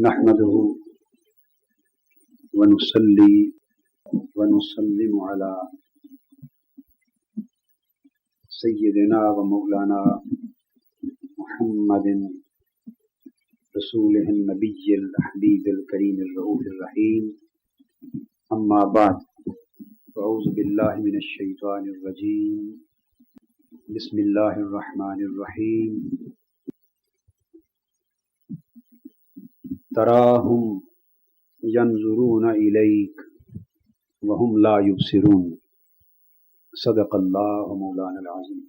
نحمده ونصلي ونسلم على سيدنا ومولانا محمد رسوله النبي الحبيب الكريم الرؤوف الرحيم. أما بعد، أعوذ بالله من الشيطان الرجيم. بسم الله الرحمن الرحيم. تراهم ينظرون إليك وهم لا يبصرون. صدق الله مولانا العظيم.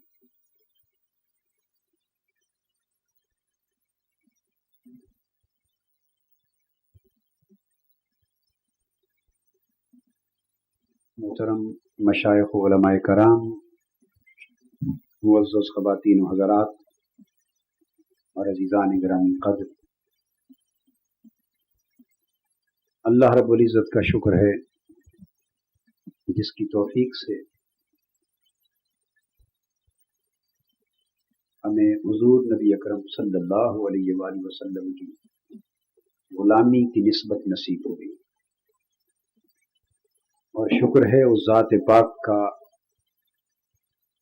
محترم مشائخ و علماء کرام، معزز خواتین و حضرات اور عزیزان گرامی قدر، اللہ رب العزت کا شکر ہے جس کی توفیق سے ہمیں حضور نبی اکرم صلی اللہ علیہ وآلہ وسلم کی غلامی کی نسبت نصیب ہو گئی، اور شکر ہے اس ذات پاک کا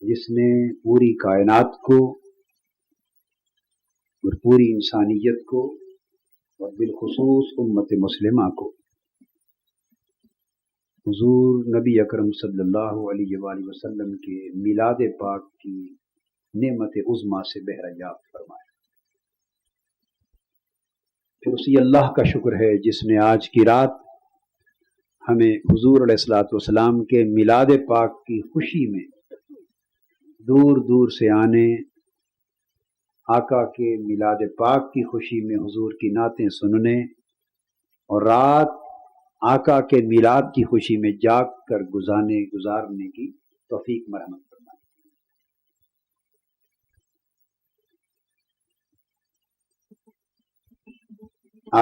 جس نے پوری کائنات کو اور پوری انسانیت کو اور بالخصوص امت مسلمہ کو حضور نبی اکرم صلی اللہ علیہ وآلہ وسلم کے میلاد پاک کی نعمت عظمیٰ سے بہرہ یاب فرمایا۔ پھر اسی اللہ کا شکر ہے جس نے آج کی رات ہمیں حضور علیہ الصلوۃ والسلام کے میلاد پاک کی خوشی میں دور دور سے آنے، آقا کے میلاد پاک کی خوشی میں حضور کی نعتیں سننے اور رات آقا کے میلاد کی خوشی میں جاگ کر گزارنے کی توفیق مرحمت فرمائے۔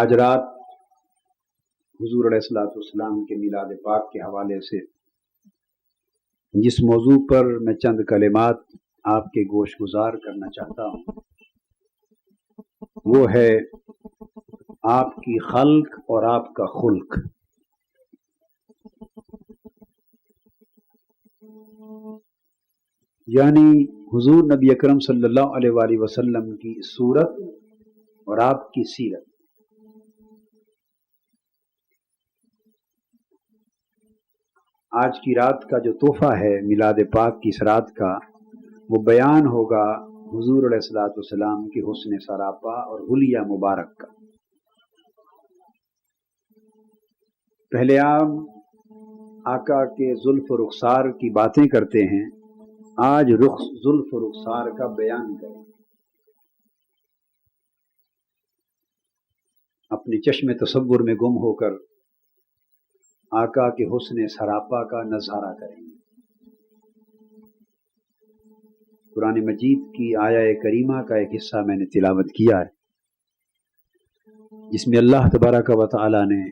آج رات حضور علیہ الصلوۃ والسلام کے میلاد پاک کے حوالے سے جس موضوع پر میں چند کلمات آپ کے گوش گزار کرنا چاہتا ہوں وہ ہے آپ کی خلق اور آپ کا خلق۔ یعنی حضور نبی اکرم صلی اللہ علیہ وآلہ وسلم کی صورت اور آپ کی سیرت۔ آج کی رات کا جو تحفہ ہے میلاد پاک کی اس رات کا، وہ بیان ہوگا حضور علیہ الصلوۃ والسلام کی حسن سراپا اور حلیہ مبارک کا۔ پہلے عام آقا کے زلف و رخسار کی باتیں کرتے ہیں، آج زلف و رخسار کا بیان کریں۔ اپنے چشم تصور میں گم ہو کر آقا کے حسن سراپا کا نظارہ کریں۔ قرآن مجید کی آیہ کریمہ کا ایک حصہ میں نے تلاوت کیا ہے، جس میں اللہ تبارک و تعالی نے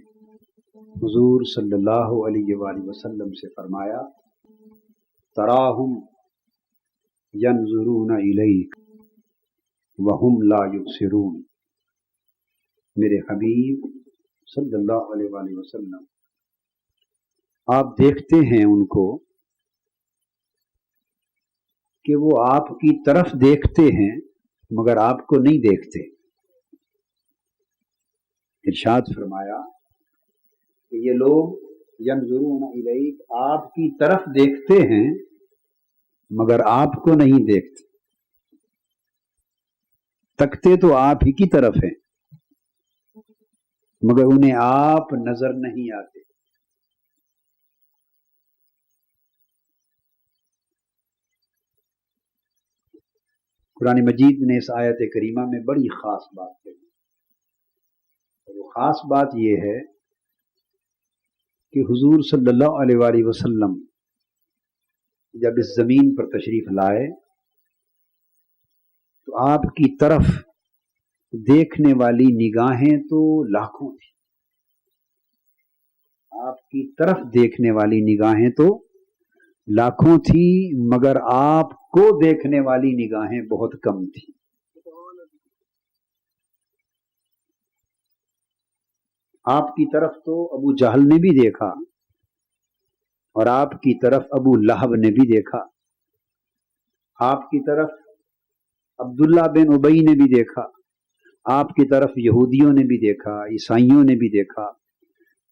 حضور صلی اللہ علیہ وآلہ وسلم سے فرمایا، تراہم ینظرون الیک وہم لا یبصرون۔ میرے حبیب صلی اللہ علیہ وآلہ وسلم، آپ دیکھتے ہیں ان کو کہ وہ آپ کی طرف دیکھتے ہیں مگر آپ کو نہیں دیکھتے۔ ارشاد فرمایا کہ یہ لوگ ینظرون الیک، آپ کی طرف دیکھتے ہیں مگر آپ کو نہیں دیکھتے، تکتے تو آپ ہی کی طرف ہیں مگر انہیں آپ نظر نہیں آتے۔ قرآن مجید نے اس آیت کریمہ میں بڑی خاص بات کہی، اور وہ خاص بات یہ ہے کہ حضور صلی اللہ علیہ وآلہ وسلم جب اس زمین پر تشریف لائے تو آپ کی طرف دیکھنے والی نگاہیں تو لاکھوں تھیں، آپ کی طرف دیکھنے والی نگاہیں تو لاکھوں تھیں مگر آپ کو دیکھنے والی نگاہیں بہت کم تھیں۔ آپ کی طرف تو ابو جہل نے بھی دیکھا اور آپ کی طرف ابو لہب نے بھی دیکھا، آپ کی طرف عبداللہ بن ابی نے بھی دیکھا، آپ کی طرف یہودیوں نے بھی دیکھا، عیسائیوں نے بھی دیکھا،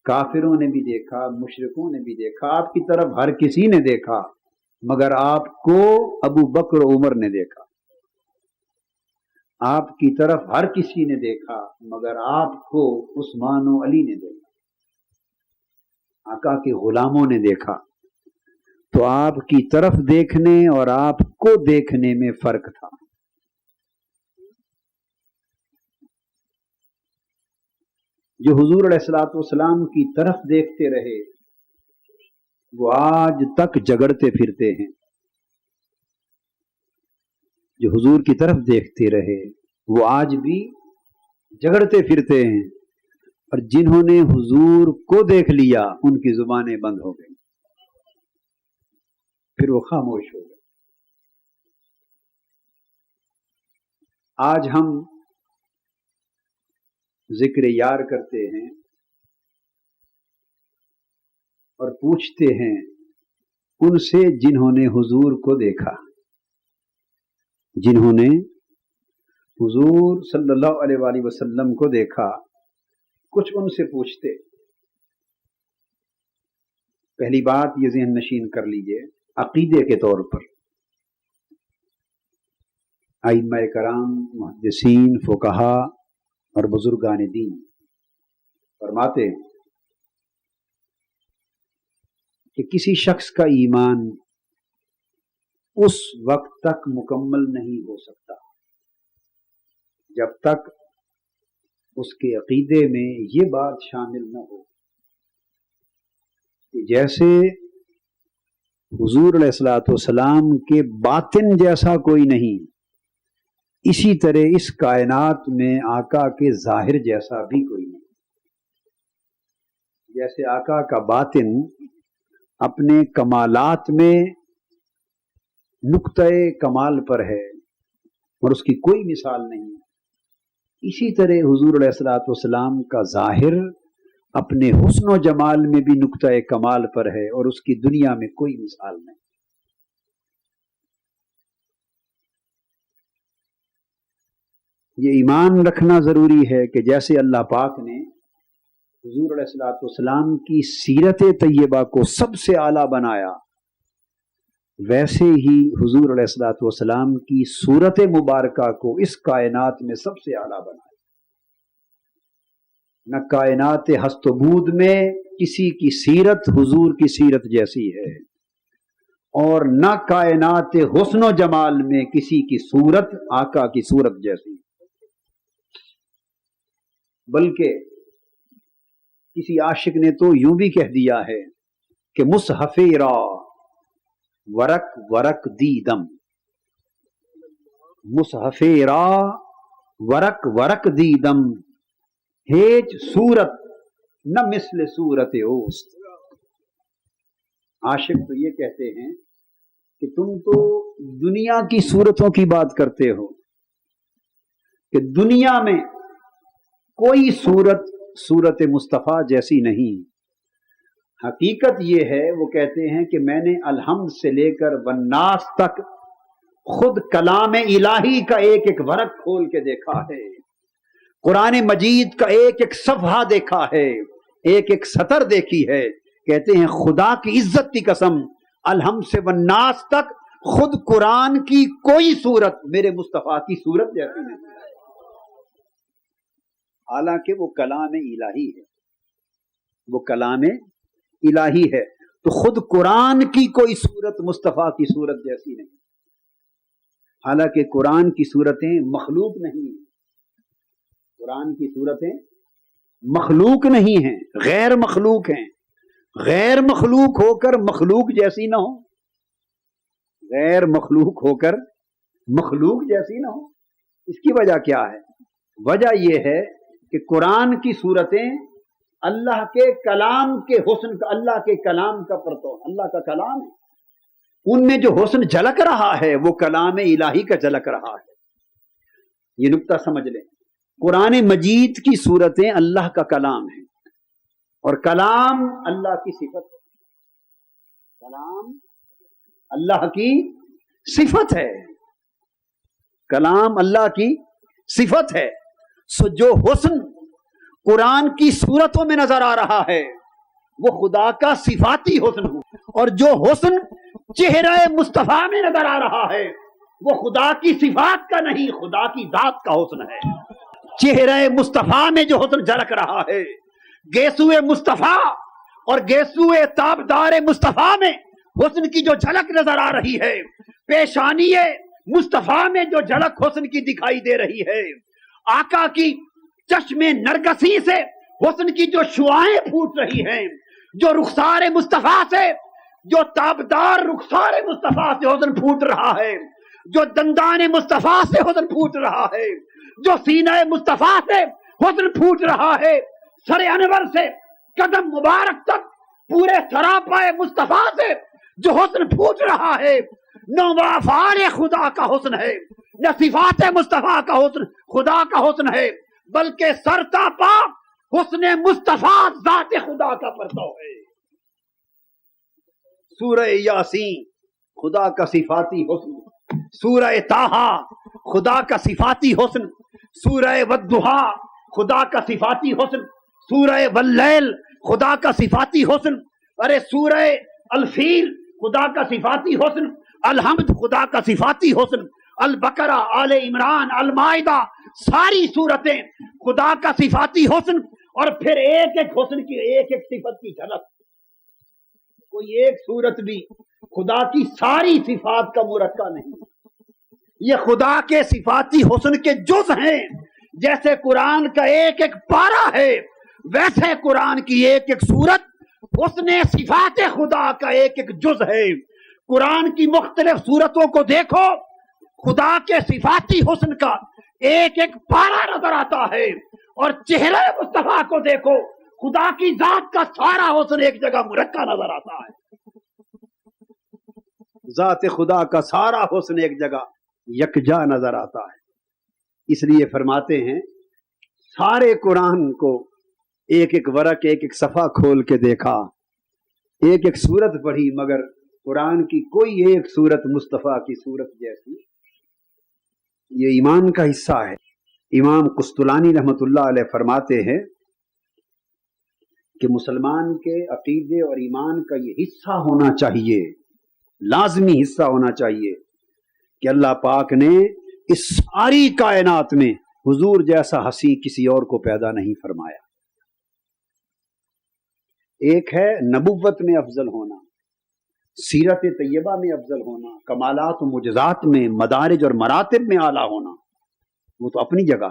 کافروں نے بھی دیکھا، مشرکوں نے بھی دیکھا، آپ کی طرف ہر کسی نے دیکھا، مگر آپ کو ابو بکر و عمر نے دیکھا۔ آپ کی طرف ہر کسی نے دیکھا مگر آپ کو عثمان و علی نے دیکھا، آقا کے غلاموں نے دیکھا۔ تو آپ کی طرف دیکھنے اور آپ کو دیکھنے میں فرق تھا۔ جو حضور علیہ الصلوۃ والسلام کی طرف دیکھتے رہے وہ آج تک جگڑتے پھرتے ہیں، جو حضور کی طرف دیکھتے رہے وہ آج بھی جگڑتے پھرتے ہیں، اور جنہوں نے حضور کو دیکھ لیا ان کی زبانیں بند ہو گئی، پھر وہ خاموش ہو گئے۔ آج ہم ذکر یار کرتے ہیں اور پوچھتے ہیں ان سے جنہوں نے حضور کو دیکھا، جنہوں نے حضور صلی اللہ علیہ وآلہ وسلم کو دیکھا، کچھ ان سے پوچھتے۔ پہلی بات یہ ذہن نشین کر لیجئے، عقیدے کے طور پر ائمہ کرام، محدثین، فقہا اور بزرگان دین فرماتے ہیں کہ کسی شخص کا ایمان اس وقت تک مکمل نہیں ہو سکتا جب تک اس کے عقیدے میں یہ بات شامل نہ ہو کہ جیسے حضور علیہ الصلوۃ والسلام کے باطن جیسا کوئی نہیں، اسی طرح اس کائنات میں آقا کے ظاہر جیسا بھی کوئی نہیں۔ جیسے آقا کا باطن اپنے کمالات میں نقطۂ کمال پر ہے اور اس کی کوئی مثال نہیں، اسی طرح حضور علیہ الصلوۃ والسلام کا ظاہر اپنے حسن و جمال میں بھی نقطۂ کمال پر ہے اور اس کی دنیا میں کوئی مثال نہیں۔ یہ ایمان رکھنا ضروری ہے کہ جیسے اللہ پاک نے حضور علیہ الصلوۃ والسلام کی سیرت طیبہ کو سب سے اعلیٰ بنایا، ویسے ہی حضور علیہ الصلوۃ والسلام کی صورت مبارکہ کو اس کائنات میں سب سے اعلیٰ بنایا۔ نہ کائنات ہست و بود میں کسی کی سیرت حضور کی سیرت جیسی ہے، اور نہ کائنات حسن و جمال میں کسی کی صورت آقا کی صورت جیسی، بلکہ کسی عاشق نے تو یوں بھی کہہ دیا ہے کہ مصحف را ورق ورق دیدم، مصحف را ورق ورق دیدم، ہیچ صورت نہ مثل صورت اوست۔ عاشق تو یہ کہتے ہیں کہ تم تو دنیا کی صورتوں کی بات کرتے ہو کہ دنیا میں کوئی صورت مصطفیٰ جیسی نہیں۔ حقیقت یہ ہے، وہ کہتے ہیں کہ میں نے الحمد سے لے کر والناس تک خود کلام الہی کا ایک ایک ورق کھول کے دیکھا ہے، قرآن مجید کا ایک ایک صفحہ دیکھا ہے، ایک ایک سطر دیکھی ہے۔ کہتے ہیں خدا کی عزت کی قسم، الحمد سے والناس تک خود قرآن کی کوئی صورت میرے مصطفیٰ کی صورت جیسی نہیں، حالانکہ وہ کلام الہی ہے، وہ کلام الہی ہے۔ تو خود قرآن کی کوئی صورت مصطفیٰ کی صورت جیسی نہیں، حالانکہ قرآن کی صورتیں مخلوق نہیں ہیں، قرآن کی صورتیں مخلوق نہیں ہیں، غیر مخلوق ہیں۔ غیر مخلوق ہو کر مخلوق جیسی نہ ہو، غیر مخلوق ہو کر مخلوق جیسی نہ ہو، اس کی وجہ کیا ہے؟ وجہ یہ ہے کہ قرآن کی صورتیں اللہ کے کلام کے حسن کا، اللہ کے کلام کا پرتو، اللہ کا کلام ہے، ان میں جو حسن جھلک رہا ہے وہ کلام الہی کا جھلک رہا ہے۔ یہ نقطہ سمجھ لیں، قرآن مجید کی صورتیں اللہ کا کلام ہیں، اور کلام اللہ کی صفت ہے. کلام اللہ کی صفت ہے. کلام اللہ کی صفت ہے. سو جو حسن قرآن کی صورتوں میں نظر آ رہا ہے وہ خدا کا صفاتی حسن ہو، اور جو حسن چہرہ مصطفیٰ میں نظر آ رہا ہے وہ خدا کی صفات کا نہیں، خدا کی ذات کا حسن ہے. چہرہ مصطفیٰ میں جو حسن جھلک رہا ہے، گیسوئے مصطفیٰ اور گیسوئے تابدار مصطفیٰ میں حسن کی جو جھلک نظر آ رہی ہے، پیشانی مصطفیٰ میں جو جھلک حسن کی دکھائی دے رہی ہے، آقا کی چشم نرگسی سے حسن کی جو شعائیں پھوٹ رہی ہیں، جو رخسار مصطفیٰ سے، جو تابدار رخسار مصطفیٰ سے حسن پھوٹ رہا ہے، جو دندان مصطفیٰ سے حسن پھوٹ رہا ہے، جو سینہ مصطفیٰ سے حسن پھوٹ رہا ہے، سر انور سے قدم مبارک تک پورے سراپائے مصطفیٰ سے جو حسن پھوٹ رہا ہے، نہ افعال خدا کا حسن ہے، نہ صفات مصطفیٰ کا حسن خدا کا حسن ہے، بلکہ سرتا پا حسن مصطفیٰ ذات خدا کا پرتو ہے. سورہ یاسین خدا کا صفاتی حسن، سورہ طٰہٰ خدا کا صفاتی حسن، سورہ والضحیٰ خدا کا صفاتی حسن، سورہ واللیل خدا کا صفاتی حسن، ارے سورہ الفیل خدا کا صفاتی حسن، الحمد خدا کا صفاتی حسن، البقرہ، آل عمران، المائدہ، ساری صورتیں خدا کا صفاتی حسن، اور پھر ایک ایک حسن کی ایک ایک صفت کی جھلک. کوئی ایک صورت بھی خدا کی ساری صفات کا مرکب نہیں، یہ خدا کے صفاتی حسن کے جز ہیں. جیسے قرآن کا ایک ایک پارہ ہے، ویسے قرآن کی ایک ایک صورت حسن صفات خدا کا ایک ایک جز ہے. قرآن کی مختلف صورتوں کو دیکھو، خدا کے صفاتی حسن کا ایک ایک پارہ نظر آتا ہے، اور چہرہ مصطفیٰ کو دیکھو، خدا کی ذات کا سارا حسن ایک جگہ مرکب نظر آتا ہے. ذات خدا کا سارا حسن ایک جگہ یکجا نظر آتا ہے. اس لیے فرماتے ہیں سارے قرآن کو ایک ایک ورق، ایک ایک صفحہ کھول کے دیکھا، ایک ایک صورت پڑھی، مگر قرآن کی کوئی ایک صورت مصطفیٰ کی صورت جیسی. یہ ایمان کا حصہ ہے. امام قسطلانی رحمۃ اللہ علیہ فرماتے ہیں کہ مسلمان کے عقیدے اور ایمان کا یہ حصہ ہونا چاہیے، لازمی حصہ ہونا چاہیے کہ اللہ پاک نے اس ساری کائنات میں حضور جیسا ہنسی کسی اور کو پیدا نہیں فرمایا. ایک ہے نبوت میں افضل ہونا، سیرت طیبہ میں افضل ہونا، کمالات و معجزات میں، مدارج اور مراتب میں اعلیٰ ہونا، وہ تو اپنی جگہ.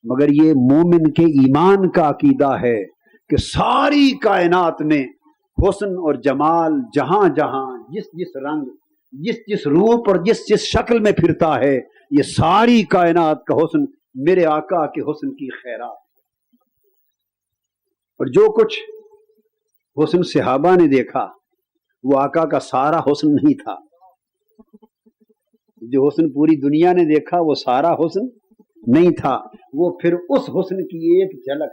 مگر یہ مومن کے ایمان کا عقیدہ ہے کہ ساری کائنات میں حسن اور جمال جہاں جہاں جس جس رنگ، جس جس روپ اور جس جس شکل میں پھرتا ہے، یہ ساری کائنات کا حسن میرے آقا کے حسن کی خیرات. اور جو کچھ حسن صحابہ نے دیکھا وہ آقا کا سارا حسن نہیں تھا. جو حسن پوری دنیا نے دیکھا وہ سارا حسن نہیں تھا، وہ پھر اس حسن کی ایک جھلک،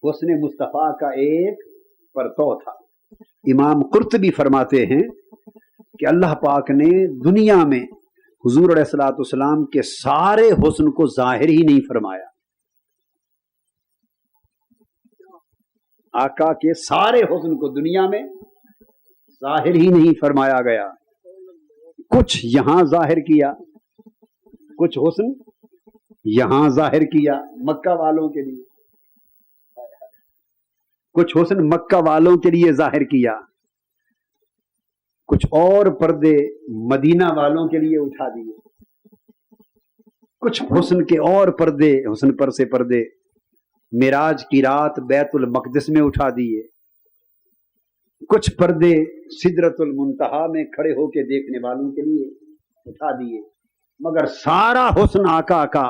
حسن مصطفیٰ کا ایک پرتو تھا. امام قرطبی فرماتے ہیں کہ اللہ پاک نے دنیا میں حضور علیہ الصلوۃ والسلام کے سارے حسن کو ظاہر ہی نہیں فرمایا. آقا کے سارے حسن کو دنیا میں ظاہر ہی نہیں فرمایا گیا. کچھ یہاں ظاہر کیا، کچھ حسن یہاں ظاہر کیا مکہ والوں کے لیے، کچھ حسن مکہ والوں کے لیے ظاہر کیا، کچھ اور پردے مدینہ والوں کے لیے اٹھا دیے، کچھ حسن کے اور پردے، حسن پر سے پردے معراج کی رات بیت المقدس میں اٹھا دیے، کچھ پردے سدرۃ المنتہا میں کھڑے ہو کے دیکھنے والوں کے لیے اٹھا دیے. مگر سارا حسن آقا کا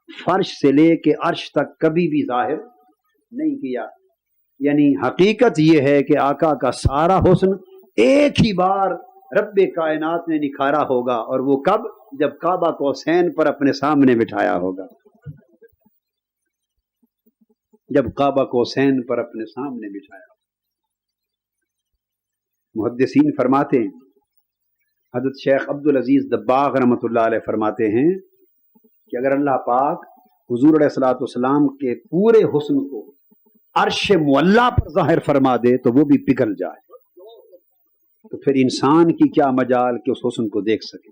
فرش سے لے کے عرش تک کبھی بھی ظاہر نہیں کیا. یعنی حقیقت یہ ہے کہ آقا کا سارا حسن ایک ہی بار رب کائنات نے نکھارا ہوگا، اور وہ کب؟ جب کعبہ کو حسین پر اپنے سامنے بٹھایا ہوگا. جب قاب قوسین پر اپنے سامنے بٹھایا. محدثین فرماتے ہیں، حضرت شیخ عبدالعزیز دباغ رحمۃ اللہ علیہ فرماتے ہیں کہ اگر اللہ پاک حضور علیہ الصلوۃ والسلام کے پورے حسن کو عرش معلیٰ پر ظاہر فرما دے تو وہ بھی پگھل جائے، تو پھر انسان کی کیا مجال کہ اس حسن کو دیکھ سکے.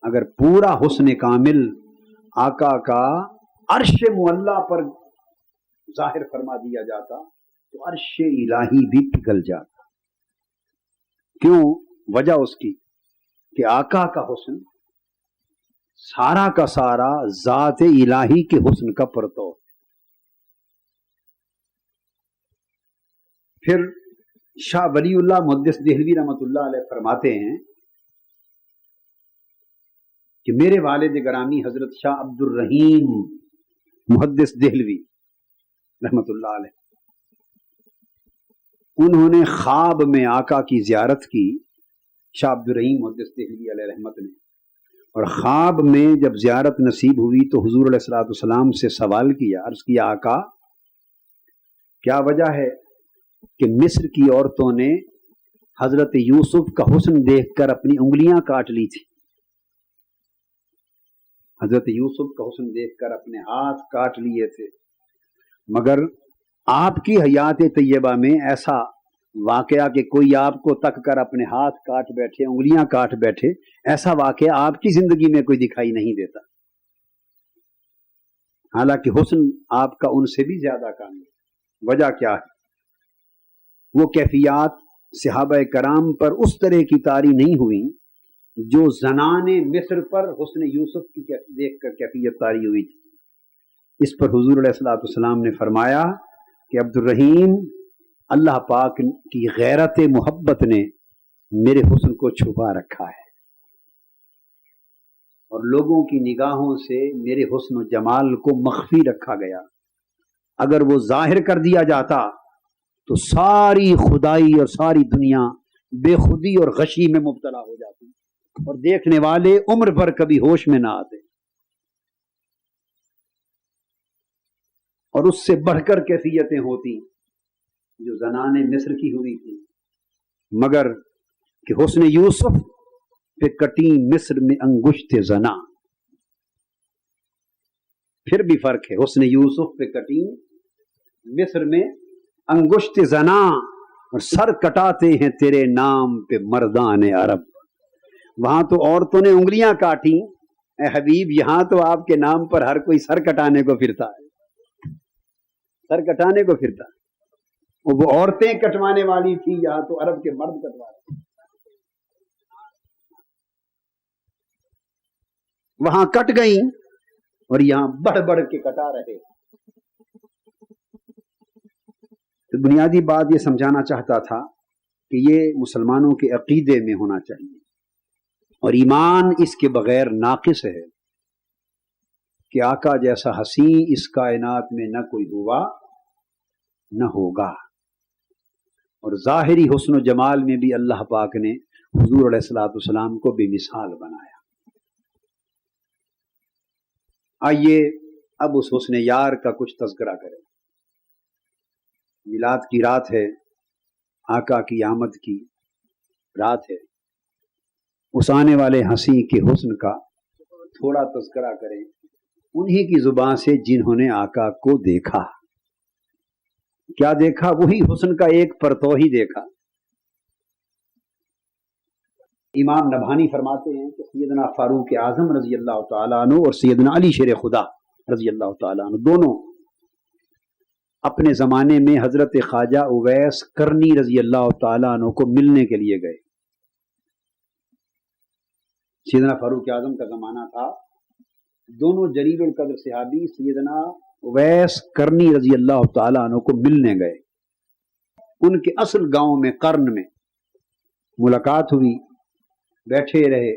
اگر پورا حسن کامل آقا کا عرش معلیٰ پر ظاہر فرما دیا جاتا تو عرش الہی بھی پگھل جاتا. کیوں؟ وجہ اس کی کہ آقا کا حسن سارا کا سارا ذات الہی کے حسن کا پرتو. پھر شاہ ولی اللہ محدث دہلوی رحمۃ اللہ علیہ فرماتے ہیں کہ میرے والد گرامی حضرت شاہ عبد الرحیم محدث دہلوی رحمۃ اللہ علیہ، انہوں نے خواب میں آقا کی زیارت کی، شاہ عبد الرحیم محدث دہلوی علیہ رحمت نے، اور خواب میں جب زیارت نصیب ہوئی تو حضور علیہ الصلوۃ والسلام سے سوال کیا، عرض کیا آقا کیا وجہ ہے کہ مصر کی عورتوں نے حضرت یوسف کا حسن دیکھ کر اپنی انگلیاں کاٹ لی تھی، حضرت یوسف کا حسن دیکھ کر اپنے ہاتھ کاٹ لیے تھے، مگر آپ کی حیات طیبہ میں ایسا واقعہ کہ کوئی آپ کو تک کر اپنے ہاتھ کاٹ بیٹھے، انگلیاں کاٹ بیٹھے، ایسا واقعہ آپ کی زندگی میں کوئی دکھائی نہیں دیتا. حالانکہ حسن آپ کا ان سے بھی زیادہ کامل. وجہ کیا ہے؟ وہ کیفیات صحابہ کرام پر اس طرح کی طاری نہیں ہوئی جو زنان مصر پر حسن یوسف کی دیکھ کر کیفیت طاری ہوئی تھی. اس پر حضور علیہ الصلوۃ والسلام نے فرمایا کہ عبد الرحیم، اللہ پاک کی غیرت محبت نے میرے حسن کو چھپا رکھا ہے اور لوگوں کی نگاہوں سے میرے حسن و جمال کو مخفی رکھا گیا. اگر وہ ظاہر کر دیا جاتا تو ساری خدائی اور ساری دنیا بے خودی اور غشی میں مبتلا ہو جاتی اور دیکھنے والے عمر بھر کبھی ہوش میں نہ آتے. اور اس سے بڑھ کر کیفیتیں ہوتی جو زنان مصر کی ہوئی تھی، مگر کہ حسن یوسف پہ کٹی مصر میں انگشت زنا. پھر بھی فرق ہے، حسن یوسف پہ کٹی مصر میں انگشت زنا اور سر کٹاتے ہیں تیرے نام پہ مردان عرب. وہاں تو عورتوں نے انگلیاں کاٹی، اے حبیب یہاں تو آپ کے نام پر ہر کوئی سر کٹانے کو پھرتا ہے، سر کٹانے کو پھرتا ہے. وہ عورتیں کٹوانے والی تھی، یہاں تو عرب کے مرد کٹوا رہے. وہاں کٹ گئیں اور یہاں بڑھ بڑھ کے کٹا رہے. تو بنیادی بات یہ سمجھانا چاہتا تھا کہ یہ مسلمانوں کے عقیدے میں ہونا چاہیے، اور ایمان اس کے بغیر ناقص ہے کہ آقا جیسا حسین اس کائنات میں نہ کوئی ہوا نہ ہوگا. اور ظاہری حسن و جمال میں بھی اللہ پاک نے حضور علیہ الصلوۃ والسلام کو بے مثال بنایا. آئیے اب اس حسن یار کا کچھ تذکرہ کریں. میلاد کی رات ہے، آقا کی آمد کی رات ہے. اس آنے والے ہنسی کے حسن کا تھوڑا تذکرہ کریں انہی کی زبان سے جنہوں نے آقا کو دیکھا. کیا دیکھا؟ وہی حسن کا ایک پرتو ہی دیکھا. امام نبھانی فرماتے ہیں کہ سیدنا فاروق اعظم رضی اللہ تعالیٰ عنہ اور سیدنا علی شیر خدا رضی اللہ تعالیٰ عنہ دونوں اپنے زمانے میں حضرت خواجہ اویس کرنی رضی اللہ تعالیٰ عنہ کو ملنے کے لیے گئے. سیدنا فاروق اعظم کا زمانہ تھا، دونوں جلیل القدر صحابی سیدنا اویس کرنی رضی اللہ تعالیٰ عنہ کو ملنے گئے. ان کے اصل گاؤں میں قرن میں ملاقات ہوئی، بیٹھے رہے،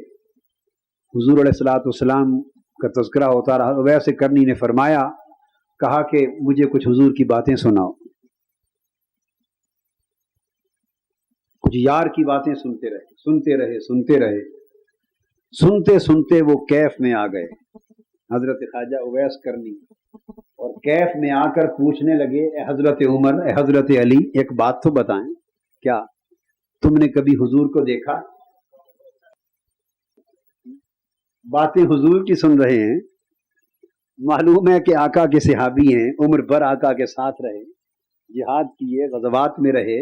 حضور علیہ الصلوۃ والسلام کا تذکرہ ہوتا رہا. اویس کرنی نے فرمایا، کہا کہ مجھے کچھ حضور کی باتیں سناؤ. کچھ یار کی باتیں سنتے رہے، سنتے رہے، سنتے رہے. سنتے سنتے وہ کیف میں آ گئے. حضرت خواجہ اویس کرنی، اور کیف میں آ کر پوچھنے لگے اے حضرت عمر، اے حضرت علی، ایک بات تو بتائیں، کیا تم نے کبھی حضور کو دیکھا؟ باتیں حضور کی سن رہے ہیں، معلوم ہے کہ آقا کے صحابی ہیں، عمر بھر آقا کے ساتھ رہے، جہاد کیے، غزوات میں رہے،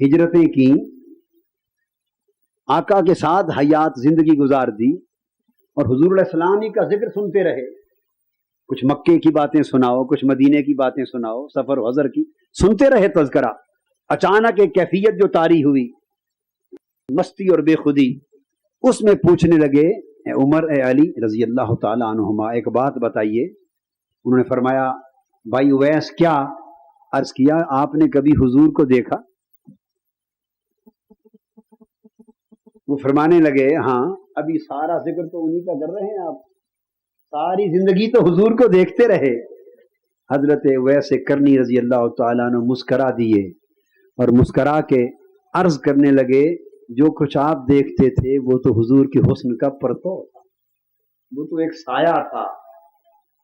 ہجرتیں کی، آقا کے ساتھ حیات زندگی گزار دی، اور حضور علیہ السلام ہی کا ذکر سنتے رہے۔ کچھ مکے کی باتیں سناؤ، کچھ مدینے کی باتیں سناؤ، سفر و حضر کی سنتے رہے تذکرہ۔ اچانک ایک کیفیت جو طاری ہوئی، مستی اور بے خودی، اس میں پوچھنے لگے اے عمر، اے علی رضی اللہ تعالی عنہما، ایک بات بتائیے۔ انہوں نے فرمایا بھائی اویس کیا؟ عرض کیا آپ نے کبھی حضور کو دیکھا؟ وہ فرمانے لگے ہاں، ابھی سارا ذکر تو انہی کا کر رہے ہیں آپ، ساری زندگی تو حضور کو دیکھتے رہے۔ حضرت اویس کرنی رضی اللہ تعالیٰ عنہ مسکرا دیے اور مسکرا کے عرض کرنے لگے جو کچھ آپ دیکھتے تھے وہ تو حضور کے حسن کا پرتو تھا، وہ تو ایک سایہ تھا،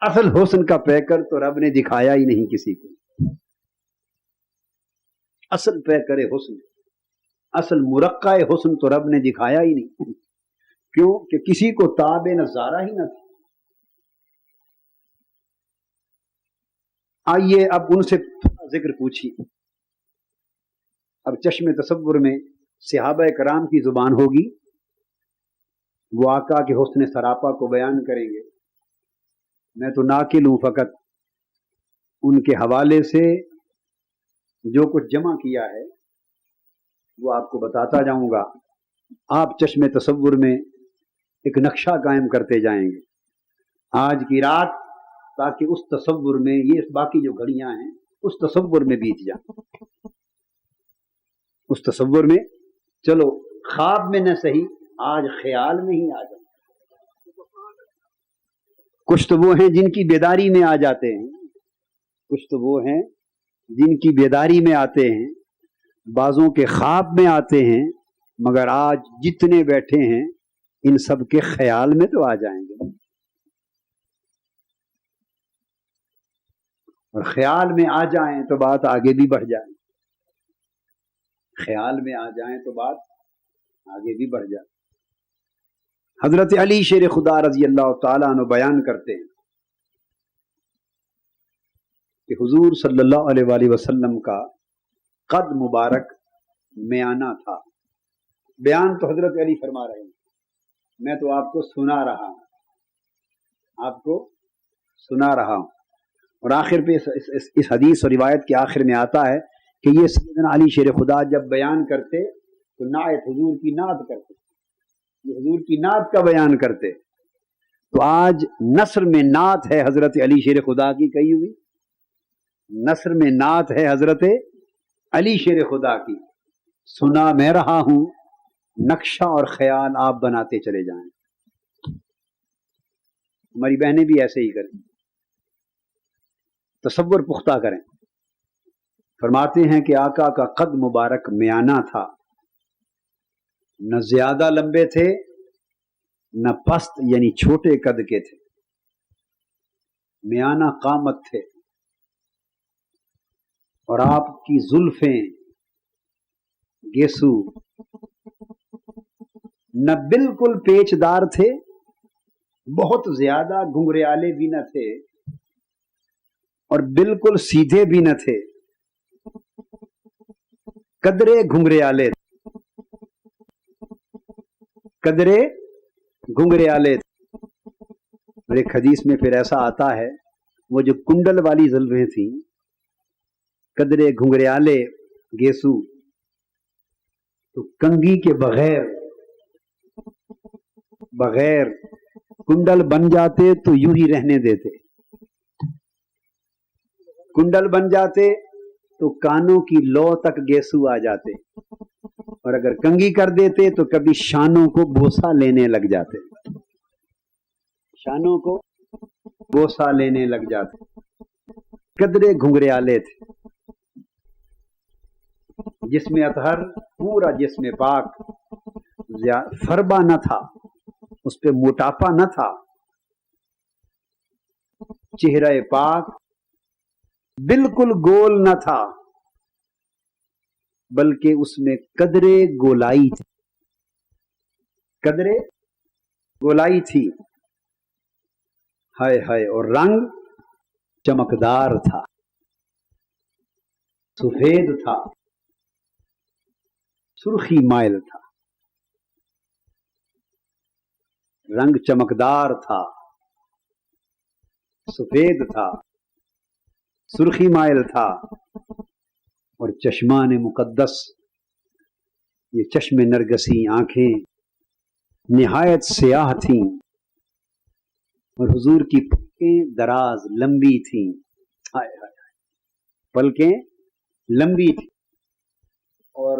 اصل حسن کا پیکر تو رب نے دکھایا ہی نہیں کسی کو۔ اصل پیکر حسن، اصل مرقع حسن تو رب نے دکھایا ہی نہیں، کیوں کہ کسی کو تاب نظارہ ہی نہ تھا۔ آئیے اب ان سے ذکر پوچھیے، اب چشم تصور میں صحابہ کرام کی زبان ہوگی، وہ آقا کے حسن سراپا کو بیان کریں گے۔ میں تو ناقل ہوں، فقط ان کے حوالے سے جو کچھ جمع کیا ہے وہ آپ کو بتاتا جاؤں گا، آپ چشم تصور میں ایک نقشہ قائم کرتے جائیں گے آج کی رات، تاکہ اس تصور میں یہ باقی جو گھڑیاں ہیں اس تصور میں بیت جائیں، اس تصور میں، چلو خواب میں نہ صحیح، آج خیال میں ہی آ جائیں۔ کچھ تو وہ ہیں جن کی بیداری میں آ جاتے ہیں، کچھ تو وہ ہیں جن کی بیداری میں آتے ہیں، بعضوں کے خواب میں آتے ہیں، مگر آج جتنے بیٹھے ہیں ان سب کے خیال میں تو آ جائیں گے، اور خیال میں آ جائیں تو بات آگے بھی بڑھ جائے، خیال میں آ جائیں تو بات آگے بھی بڑھ جائے۔ حضرت علی شیر خدا رضی اللہ تعالیٰ عنہ بیان کرتے ہیں کہ حضور صلی اللہ علیہ وآلہ وسلم کا قد مبارک میانہ تھا۔ بیان تو حضرت علی فرما رہے ہیں، میں تو آپ کو سنا رہا ہوں، آپ کو سنا رہا ہوں۔ اور آخر پہ اس حدیث اور روایت کے آخر میں آتا ہے کہ یہ سیدنا علی شیر خدا جب بیان کرتے تو نعت حضور کی نعت کرتے، یہ حضور کی نعت کا بیان کرتے۔ تو آج نثر میں نعت ہے حضرت علی شیر خدا کی کہی ہوئی، نثر میں نعت ہے حضرت علی شیر خدا کی، سنا میں رہا ہوں، نقشہ اور خیال آپ بناتے چلے جائیں۔ ہماری بہنیں بھی ایسے ہی کریں، تصور پختہ کریں۔ فرماتے ہیں کہ آقا کا قد مبارک میانہ تھا، نہ زیادہ لمبے تھے نہ پست یعنی چھوٹے قد کے تھے، میانہ قامت تھے، اور آپ کی زلفیں گیسو، نہ بالکل پیچدار تھے، بہت زیادہ گھنگریالے بھی نہ تھے، اور بالکل سیدھے بھی نہ تھے، قدرے گھنگریالے، قدرے گھنگریالے۔ اور ایک حدیث میں پھر ایسا آتا ہے، وہ جو کنڈل والی زلفیں تھیں، قدرے گھنگریالے گیسو، تو کنگھی کے بغیر کنڈل بن جاتے تو یوں ہی رہنے دیتے، کنڈل بن جاتے تو کانوں کی لو تک گیسو آ جاتے، اور اگر کنگھی کر دیتے تو کبھی شانوں کو بوسہ لینے لگ جاتے، شانوں کو بوسہ لینے لگ جاتے، قدرے گھنگریالے تھے، جسم اطہر پورا جسم پاک، فربا نہ تھا، اس پہ موٹاپا نہ تھا، چہرہ پاک بالکل گول نہ تھا، بلکہ اس میں قدرے گولائی تھی، قدرے گولائی تھی، ہائے ہائے، اور رنگ چمکدار تھا، سفید تھا، سرخی مائل تھا، رنگ چمکدار تھا، سفید تھا، سرخی مائل تھا، اور چشمان مقدس، یہ چشم نرگسی آنکھیں نہایت سیاہ تھیں، اور حضور کی پلکیں دراز لمبی تھیں، ہائے ہائے، پلکیں لمبی تھیں۔ اور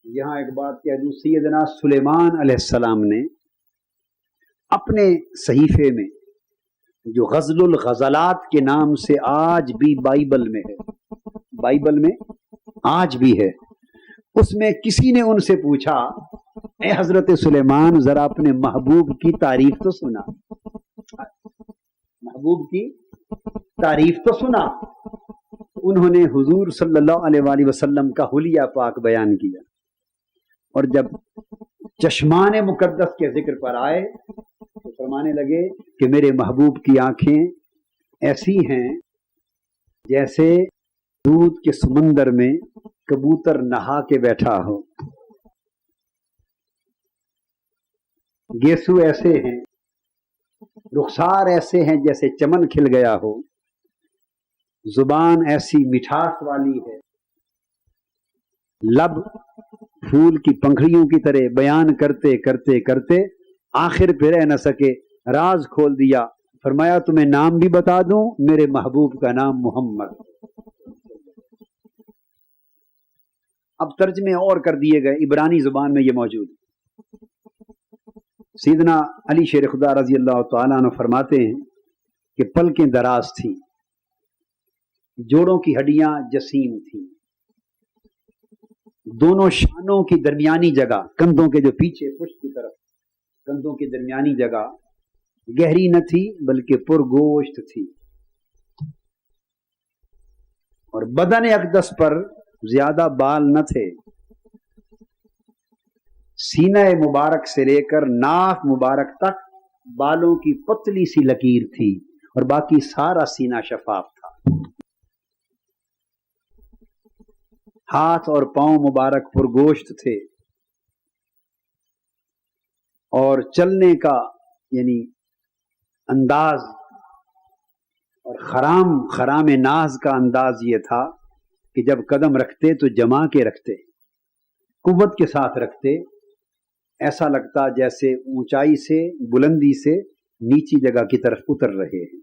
یہاں ایک بات کہہ دوں، سیدنا سلیمان علیہ السلام نے اپنے صحیفے میں جو غزل الغزلات کے نام سے آج بھی بائبل میں ہے، بائبل میں آج بھی ہے، اس میں کسی نے ان سے پوچھا، اے حضرت سلیمان ذرا اپنے محبوب کی تعریف تو سنا، محبوب کی تعریف تو سنا۔ انہوں نے حضور صلی اللہ علیہ وآلہ وسلم کا حلیہ پاک بیان کیا، اور جب چشمان مقدس کے ذکر پر آئے تو فرمانے لگے کہ میرے محبوب کی آنکھیں ایسی ہیں جیسے دودھ کے سمندر میں کبوتر نہا کے بیٹھا ہو، گیسو ایسے ہیں، رخسار ایسے ہیں جیسے چمن کھل گیا ہو، زبان ایسی مٹھاس والی ہے، لب پھول کی پنکھڑیوں کی طرح بیان کرتے کرتے کرتے آخر پہ رہ نہ سکے، راز کھول دیا، فرمایا تمہیں نام بھی بتا دوں، میرے محبوب کا نام محمد۔ اب ترجمے اور کر دیے گئے، عبرانی زبان میں یہ موجود ہے۔ سیدنا علی شیر خدا رضی اللہ تعالیٰ عنہ فرماتے ہیں کہ پلکیں دراز تھیں، جوڑوں کی ہڈیاں جسیم تھیں، دونوں شانوں کی درمیانی جگہ، کندھوں کے جو پیچھے پشت کی طرف کندھوں کی درمیانی جگہ گہری نہ تھی بلکہ پرگوشت تھی، اور بدن اقدس پر زیادہ بال نہ تھے، سینہ مبارک سے لے کر ناف مبارک تک بالوں کی پتلی سی لکیر تھی، اور باقی سارا سینہ شفاف تھا۔ ہاتھ اور پاؤں مبارک پرگوشت تھے، اور چلنے کا یعنی انداز اور خرام ناز کا انداز یہ تھا کہ جب قدم رکھتے تو جما کے رکھتے، قوت کے ساتھ رکھتے، ایسا لگتا جیسے اونچائی سے، بلندی سے نیچی جگہ کی طرف اتر رہے ہیں۔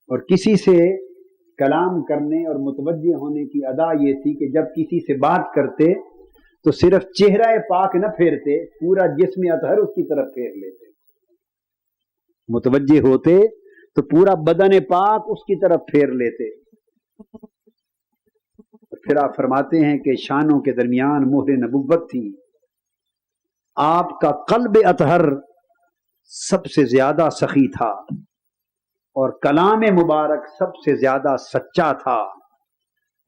اور کسی سے کلام کرنے اور متوجہ ہونے کی ادا یہ تھی کہ جب کسی سے بات کرتے تو صرف چہرہ پاک نہ پھیرتے، پورا جسم اطہر اس کی طرف پھیر لیتے، متوجہ ہوتے تو پورا بدن پاک اس کی طرف پھیر لیتے۔ پھر آپ فرماتے ہیں کہ شانوں کے درمیان مہر نبوت تھی، آپ کا قلب اطہر سب سے زیادہ سخی تھا، اور کلام مبارک سب سے زیادہ سچا تھا،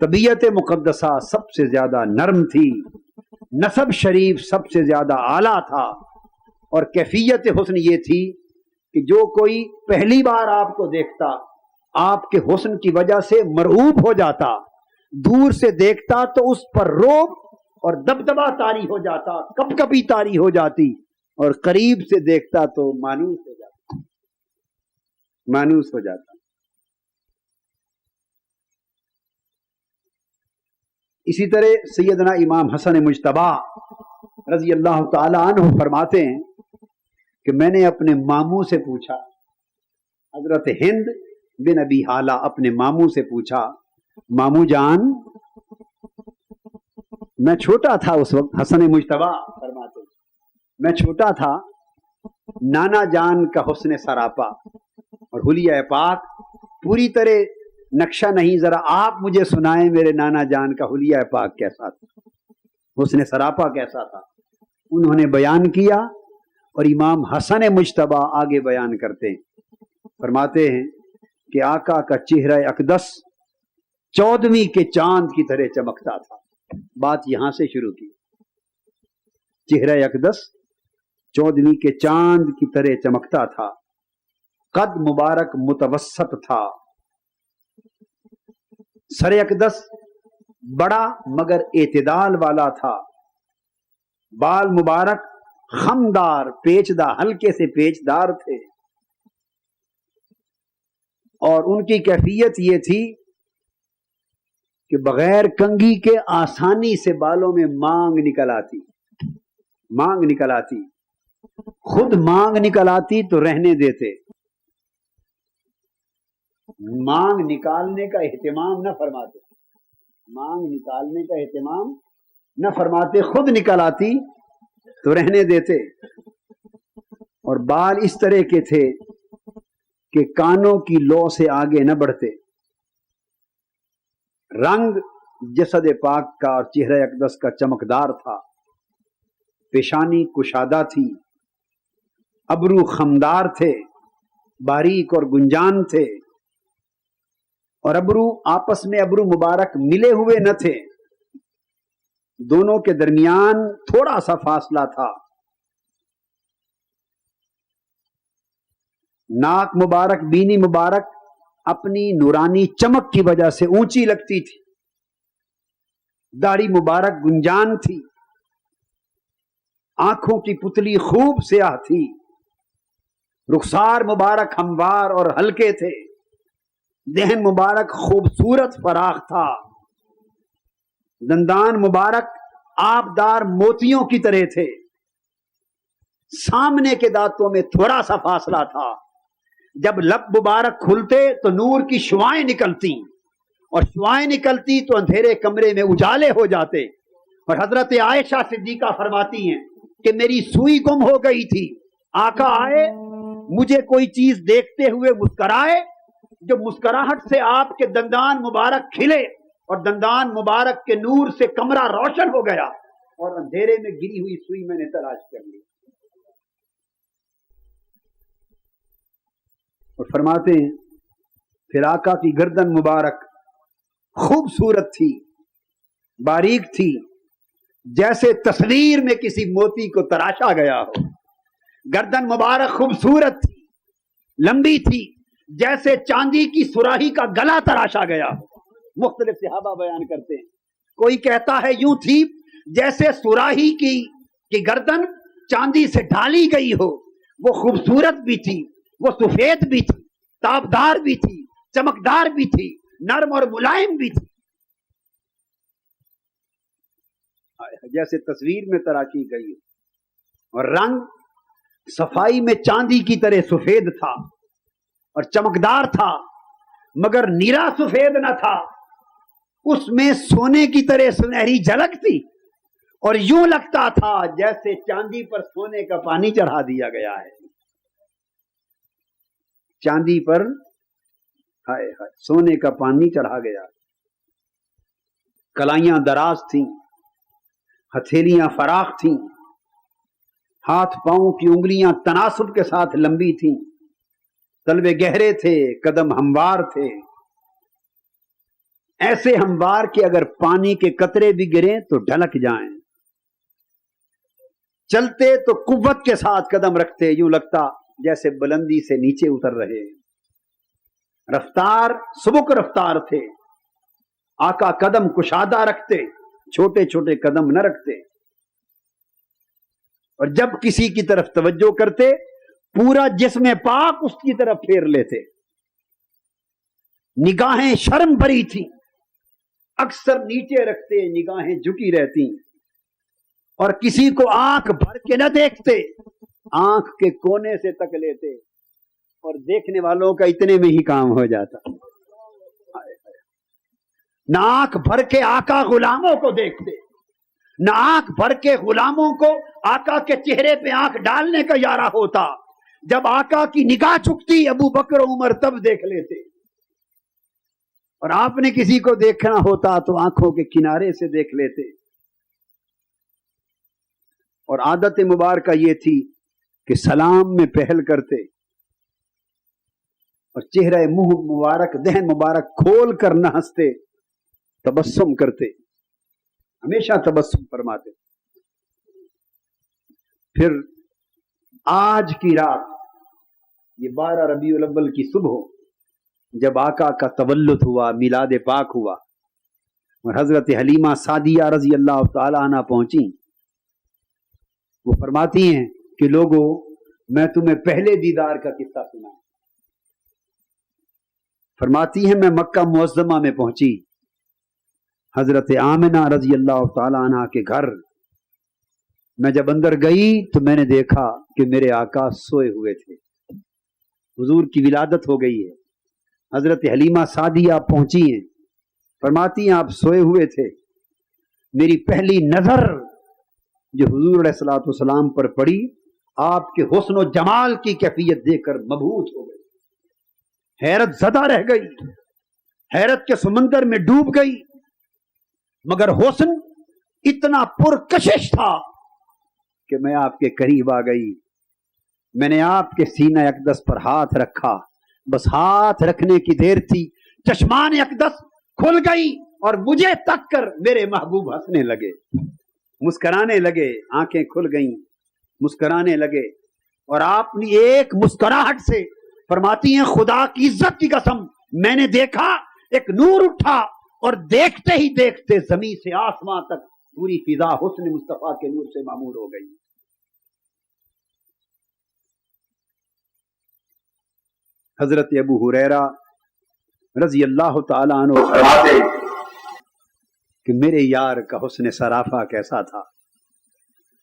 طبیعت مقدسہ سب سے زیادہ نرم تھی، نسب شریف سب سے زیادہ اعلیٰ تھا، اور کیفیت حسن یہ تھی کہ جو کوئی پہلی بار آپ کو دیکھتا آپ کے حسن کی وجہ سے مرعوب ہو جاتا، دور سے دیکھتا تو اس پر رعب اور دبدبہ طاری ہو جاتا، کپ کپی طاری ہو جاتی، اور قریب سے دیکھتا تو مانوس ہو جاتا، مانوس ہو جاتا۔ اسی طرح سیدنا امام حسن مجتبی رضی اللہ تعالی عنہ فرماتے ہیں کہ میں نے اپنے ماموں سے پوچھا، حضرت ہند بن ابی حالہ اپنے ماموں سے پوچھا، ماموں جان، میں چھوٹا تھا اس وقت، حسن مجتبی فرماتے میں چھوٹا تھا، نانا جان کا حسن سراپا اور حلیہ پاک پوری طرح نقشہ نہیں، ذرا آپ مجھے سنائیں میرے نانا جان کا حلیہ پاک کیسا تھا، حسن سراپا کیسا تھا۔ انہوں نے بیان کیا، اور امام حسن مجتبی آگے بیان کرتے ہیں فرماتے ہیں کہ آقا کا چہرہ اقدس 14ویں کے چاند کی طرح چمکتا تھا. بات یہاں سے شروع کی. چہرہ اقدس 14ویں کے چاند کی طرح چمکتا تھا. قد مبارک متوسط تھا. سر اقدس بڑا مگر اعتدال والا تھا. بال مبارک خمدار پیچدہ ہلکے سے پیچدار تھے. اور ان کی کیفیت یہ تھی کہ بغیر کنگھی کے آسانی سے بالوں میں مانگ نکل آتی. مانگ نکل آتی. خود مانگ نکل آتی تو رہنے دیتے. مانگ نکالنے کا اہتمام نہ فرماتے. مانگ نکالنے کا اہتمام نہ فرماتے. خود نکل آتی تو رہنے دیتے. اور بال اس طرح کے تھے کہ کانوں کی لو سے آگے نہ بڑھتے. رنگ جسد پاک کا اور چہرہ اقدس کا چمکدار تھا. پیشانی کشادہ تھی. ابرو خمدار تھے. باریک اور گنجان تھے. اور ابرو آپس میں ابرو مبارک ملے ہوئے نہ تھے. دونوں کے درمیان تھوڑا سا فاصلہ تھا. ناک مبارک بینی مبارک اپنی نورانی چمک کی وجہ سے اونچی لگتی تھی. داڑھی مبارک گنجان تھی. آنکھوں کی پتلی خوب سیاہ تھی. رخسار مبارک ہموار اور ہلکے تھے. دہن مبارک خوبصورت فراخ تھا. دندان مبارک آبدار موتیوں کی طرح تھے. سامنے کے دانتوں میں تھوڑا سا فاصلہ تھا. جب لب مبارک کھلتے تو نور کی شعائیں نکلتی. اور شعائیں نکلتی تو اندھیرے کمرے میں اجالے ہو جاتے. اور حضرت عائشہ صدیقہ فرماتی ہیں کہ میری سوئی گم ہو گئی تھی. آقا آئے, مجھے کوئی چیز دیکھتے ہوئے مسکرائے. جو مسکراہٹ سے آپ کے دندان مبارک کھلے اور دندان مبارک کے نور سے کمرہ روشن ہو گیا. اور اندھیرے میں گری ہوئی سوئی میں نے تلاش کر لی. اور فرماتے ہیں پھر آقا کی گردن مبارک خوبصورت تھی. باریک تھی. جیسے تصویر میں کسی موتی کو تراشا گیا ہو. گردن مبارک خوبصورت تھی. لمبی تھی. جیسے چاندی کی سراہی کا گلا تراشا گیا ہو. مختلف صحابہ بیان کرتے ہیں. کوئی کہتا ہے یوں تھی جیسے سراہی کی گردن چاندی سے ڈھالی گئی ہو. وہ خوبصورت بھی تھی. وہ سفید بھی تھی. تابدار بھی تھی. چمکدار بھی تھی. نرم اور ملائم بھی تھی. جیسے تصویر میں تراشی گئی. اور رنگ صفائی میں چاندی کی طرح سفید تھا اور چمکدار تھا, مگر نیرا سفید نہ تھا. اس میں سونے کی طرح سنہری جھلک تھی. اور یوں لگتا تھا جیسے چاندی پر سونے کا پانی چڑھا دیا گیا ہے. چاندی پر ہائے ہائے سونے کا پانی چڑھا گیا. کلائیاں دراز تھیں. ہتھیلیاں فراخ تھیں. ہاتھ پاؤں کی انگلیاں تناسب کے ساتھ لمبی تھیں. تلوے گہرے تھے. قدم ہموار تھے. ایسے ہموار کہ اگر پانی کے قطرے بھی گریں تو ڈھلک جائیں. چلتے تو قوت کے ساتھ قدم رکھتے. یوں لگتا جیسے بلندی سے نیچے اتر رہے. رفتار سبک رفتار تھے. آقا قدم کشادہ رکھتے. چھوٹے چھوٹے قدم نہ رکھتے. اور جب کسی کی طرف توجہ کرتے پورا جسم پاک اس کی طرف پھیر لیتے. نگاہیں شرم بھری تھی. اکثر نیچے رکھتے. نگاہیں جھکی رہتی. اور کسی کو آنکھ بھر کے نہ دیکھتے. آنکھ کے کونے سے تک لیتے. اور دیکھنے والوں کا اتنے میں ہی کام ہو جاتا. نہ آنکھ بھر کے آقا غلاموں کو دیکھتے. نہ آنکھ بھر کے غلاموں کو آقا کے چہرے پہ آنکھ ڈالنے کا ارادہ ہوتا. جب آقا کی نگاہ چکتی ابو بکر عمر تب دیکھ لیتے. اور آپ نے کسی کو دیکھنا ہوتا تو آنکھوں کے کنارے سے دیکھ لیتے. اور عادت مبارکہ یہ تھی کہ سلام میں پہل کرتے. اور چہرہ منہ مبارک دہن مبارک کھول کر نہ ہنستے، تبسم کرتے، ہمیشہ تبسم فرماتے۔ پھر آج کی رات، یہ 12 ربیع الاول کی صبح جب آقا کا تولد ہوا، میلاد پاک ہوا اور حضرت حلیمہ سعدیہ رضی اللہ تعالی عنہ پہنچی، وہ فرماتی ہیں کہ لوگوں میں تمہیں پہلے دیدار کا قصہ سنا۔ فرماتی ہیں میں مکہ معظمہ میں پہنچی، حضرت آمنہ رضی اللہ تعالی عنہ کے گھر میں جب اندر گئی تو میں نے دیکھا کہ میرے آقا سوئے ہوئے تھے، حضور کی ولادت ہو گئی ہے۔ حضرت حلیمہ سعدیہ پہنچی ہیں، فرماتی ہیں آپ سوئے ہوئے تھے، میری پہلی نظر جو حضور علیہ الصلوۃ والسلام پر پڑی، آپ کے حسن و جمال کی کیفیت دیکھ کر مبہوت ہو گئی، حیرت زدہ رہ گئی، حیرت کے سمندر میں ڈوب گئی، مگر حسن اتنا پرکشش تھا کہ میں آپ کے قریب آ گئی، میں نے آپ کے سینہ اقدس پر ہاتھ رکھا، بس ہاتھ رکھنے کی دیر تھی، چشمان اقدس کھل گئی اور مجھے تک کر میرے محبوب ہنسنے لگے، مسکرانے لگے، آنکھیں کھل گئیں، مسکرانے لگے، اور آپ نے ایک مسکراہٹ سے فرماتی ہیں خدا کی عزت کی قسم میں نے دیکھا ایک نور اٹھا اور دیکھتے ہی دیکھتے زمین سے آسمان تک پوری فضا حسن مصطفیٰ کے نور سے معمور ہو گئی۔ حضرت ابو ہریرہ رضی اللہ تعالی عنہ فرماتے کہ میرے یار کا حسن سرافہ کیسا تھا،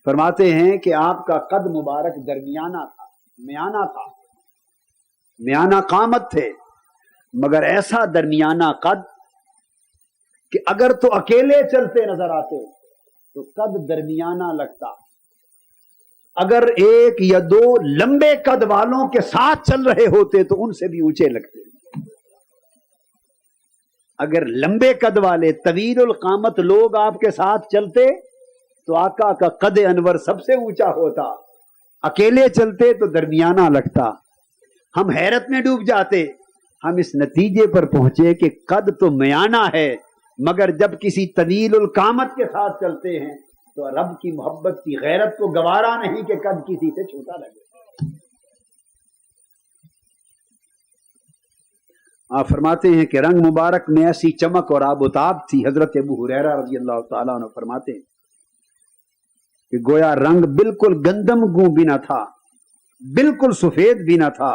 فرماتے ہیں کہ آپ کا قد مبارک درمیانہ تھا، میانہ قامت تھے، مگر ایسا درمیانہ قد کہ اگر تو اکیلے چلتے نظر آتے تو قد درمیانہ لگتا، اگر ایک یا دو لمبے قد والوں کے ساتھ چل رہے ہوتے تو ان سے بھی اونچے لگتے، اگر لمبے قد والے طویل القامت لوگ آپ کے ساتھ چلتے تو آقا کا قد انور سب سے اونچا ہوتا، اکیلے چلتے تو درمیانہ لگتا۔ ہم حیرت میں ڈوب جاتے، ہم اس نتیجے پر پہنچے کہ قد تو میانہ ہے، مگر جب کسی طویل القامت کے ساتھ چلتے ہیں تو رب کی محبت کی غیرت کو گوارا نہیں کہ قد کسی سے چھوٹا لگے۔ آپ فرماتے ہیں کہ رنگ مبارک میں ایسی چمک اور آب و تاب تھی، حضرت ابو ہریرہ رضی اللہ تعالیٰ عنہ فرماتے ہیں کہ گویا رنگ بالکل گندم گوں بھی نہ تھا، بالکل سفید بھی نہ تھا،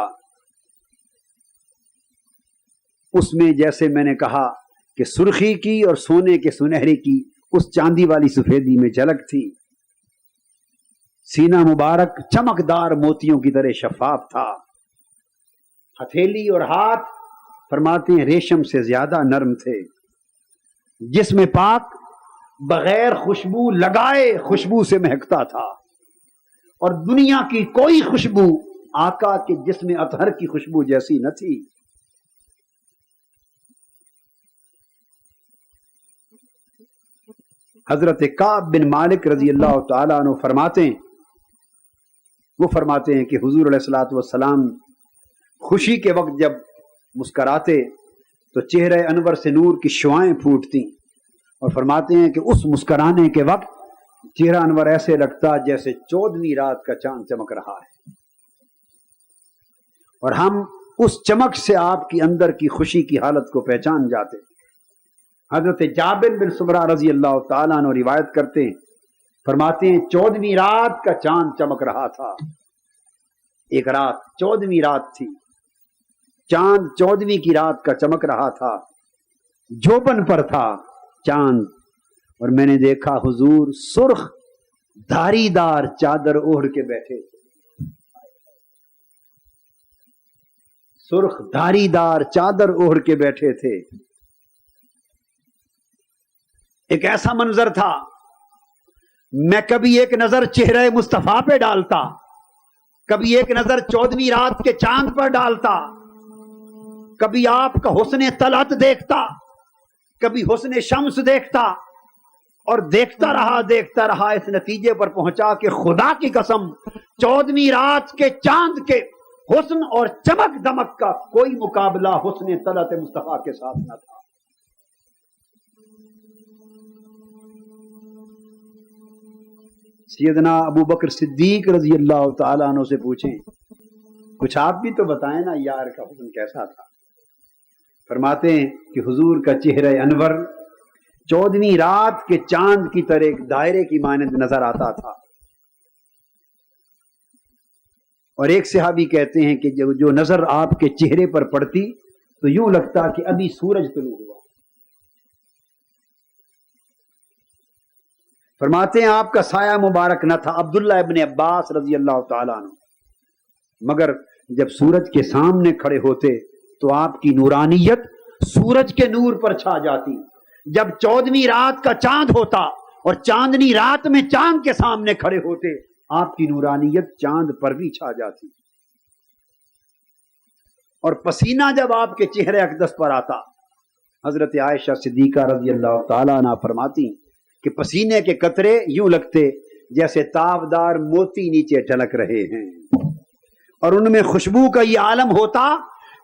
اس میں جیسے میں نے کہا کہ سرخی کی اور سونے کے سنہری کی اس چاندی والی سفیدی میں جھلک تھی، سینہ مبارک چمکدار موتیوں کی طرح شفاف تھا، ہتھیلی اور ہاتھ فرماتے ہیں ریشم سے زیادہ نرم تھے، جسم پاک بغیر خوشبو لگائے خوشبو سے مہکتا تھا، اور دنیا کی کوئی خوشبو آقا کے جسم اطہر کی خوشبو جیسی نہ تھی۔ حضرت کعب بن مالک رضی اللہ تعالیٰ عنہ فرماتے ہیں کہ حضور علیہ الصلوۃ والسلام خوشی کے وقت جب مسکراتے تو چہرہ انور سے نور کی شعائیں پھوٹتی، اور فرماتے ہیں کہ اس مسکرانے کے وقت چہرہ انور ایسے لگتا جیسے 14ویں رات کا چاند چمک رہا ہے، اور ہم اس چمک سے آپ کی اندر کی خوشی کی حالت کو پہچان جاتے۔ حضرت جابر بن سمرہ رضی اللہ تعالیٰ عنہ روایت کرتے ہیں، فرماتے ہیں 14ویں رات کا چاند چمک رہا تھا، ایک رات 14ویں رات تھی، چاند 14ویں کی رات کا چمک رہا تھا، جوبن پر تھا چاند، اور میں نے دیکھا حضور سرخ دھاری دار چادر اوڑھ کے بیٹھے، سرخ دھاری دار چادر اوڑھ کے بیٹھے تھے۔ ایک ایسا منظر تھا، میں کبھی ایک نظر چہرہ مصطفیٰ پہ ڈالتا، کبھی ایک نظر 14ویں رات کے چاند پر ڈالتا، کبھی آپ کا حسن طلعت دیکھتا، کبھی حسن شمس دیکھتا، اور دیکھتا رہا اس نتیجے پر پہنچا کہ خدا کی قسم 14ویں رات کے چاند کے حسن اور چمک دمک کا کوئی مقابلہ حسن طلعت مصطفیٰ کے ساتھ نہ تھا. سیدنا ابو بکر صدیق رضی اللہ تعالیٰ عنہ سے پوچھیں کچھ آپ بھی تو بتائیں نا یار کا حسن کیسا تھا. فرماتے ہیں کہ حضور کا چہرہ انور 14ویں رات کے چاند کی طرح ایک دائرے کی مانند نظر آتا تھا. اور ایک صحابی کہتے ہیں کہ جو نظر آپ کے چہرے پر پڑتی تو یوں لگتا کہ ابھی سورج طلوع ہوا. فرماتے ہیں آپ کا سایہ مبارک نہ تھا عبداللہ ابن عباس رضی اللہ تعالیٰ عنہ، مگر جب سورج کے سامنے کھڑے ہوتے تو آپ کی نورانیت سورج کے نور پر چھا جاتی. جب 14ویں رات کا چاند ہوتا اور چاندنی رات میں چاند کے سامنے کھڑے ہوتے آپ کی نورانیت چاند پر بھی چھا جاتی. اور پسینہ جب آپ کے چہرے اقدس پر آتا، حضرت عائشہ صدیقہ رضی اللہ تعالیٰ عنہ فرماتی کہ پسینے کے قطرے یوں لگتے جیسے تابدار موتی نیچے ٹھلک رہے ہیں، اور ان میں خوشبو کا یہ عالم ہوتا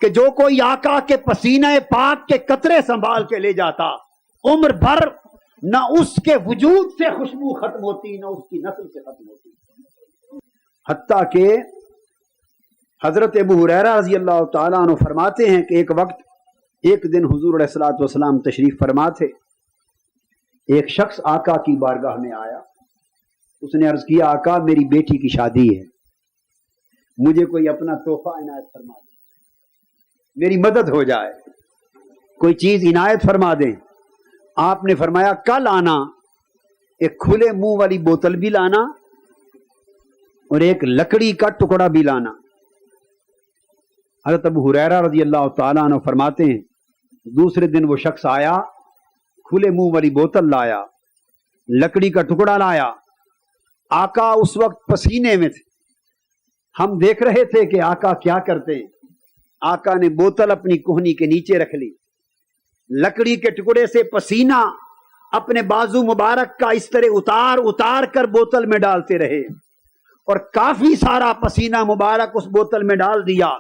کہ جو کوئی آقا کے پسینے پاک کے قطرے سنبھال کے لے جاتا عمر بھر نہ اس کے وجود سے خوشبو ختم ہوتی نہ اس کی نسل سے ختم ہوتی. حتیٰ کہ حضرت ابو ہریرہ رضی اللہ تعالیٰ عنہ فرماتے ہیں کہ ایک دن حضور علیہ الصلوۃ والسلام تشریف فرما تھے. ایک شخص آقا کی بارگاہ میں آیا، اس نے عرض کیا آقا میری بیٹی کی شادی ہے، مجھے کوئی اپنا تحفہ عنایت فرما دیں، میری مدد ہو جائے، کوئی چیز عنایت فرما دیں. آپ نے فرمایا کل آنا، ایک کھلے منہ والی بوتل بھی لانا اور ایک لکڑی کا ٹکڑا بھی لانا. حضرت ابو ہریرہ رضی اللہ تعالیٰ عنہ فرماتے ہیں دوسرے دن وہ شخص آیا، کھلے منہ والی بوتل لایا، لکڑی کا ٹکڑا لایا. آقا اس وقت پسینے میں تھے، ہم دیکھ رہے تھے کہ آقا کیا کرتے ہیں. آقا نے بوتل اپنی کوہنی کے نیچے رکھ لی، لکڑی کے ٹکڑے سے پسینہ اپنے بازو مبارک کا اس طرح اتار کر بوتل میں ڈالتے رہے اور کافی سارا پسینہ مبارک اس بوتل میں ڈال دیا.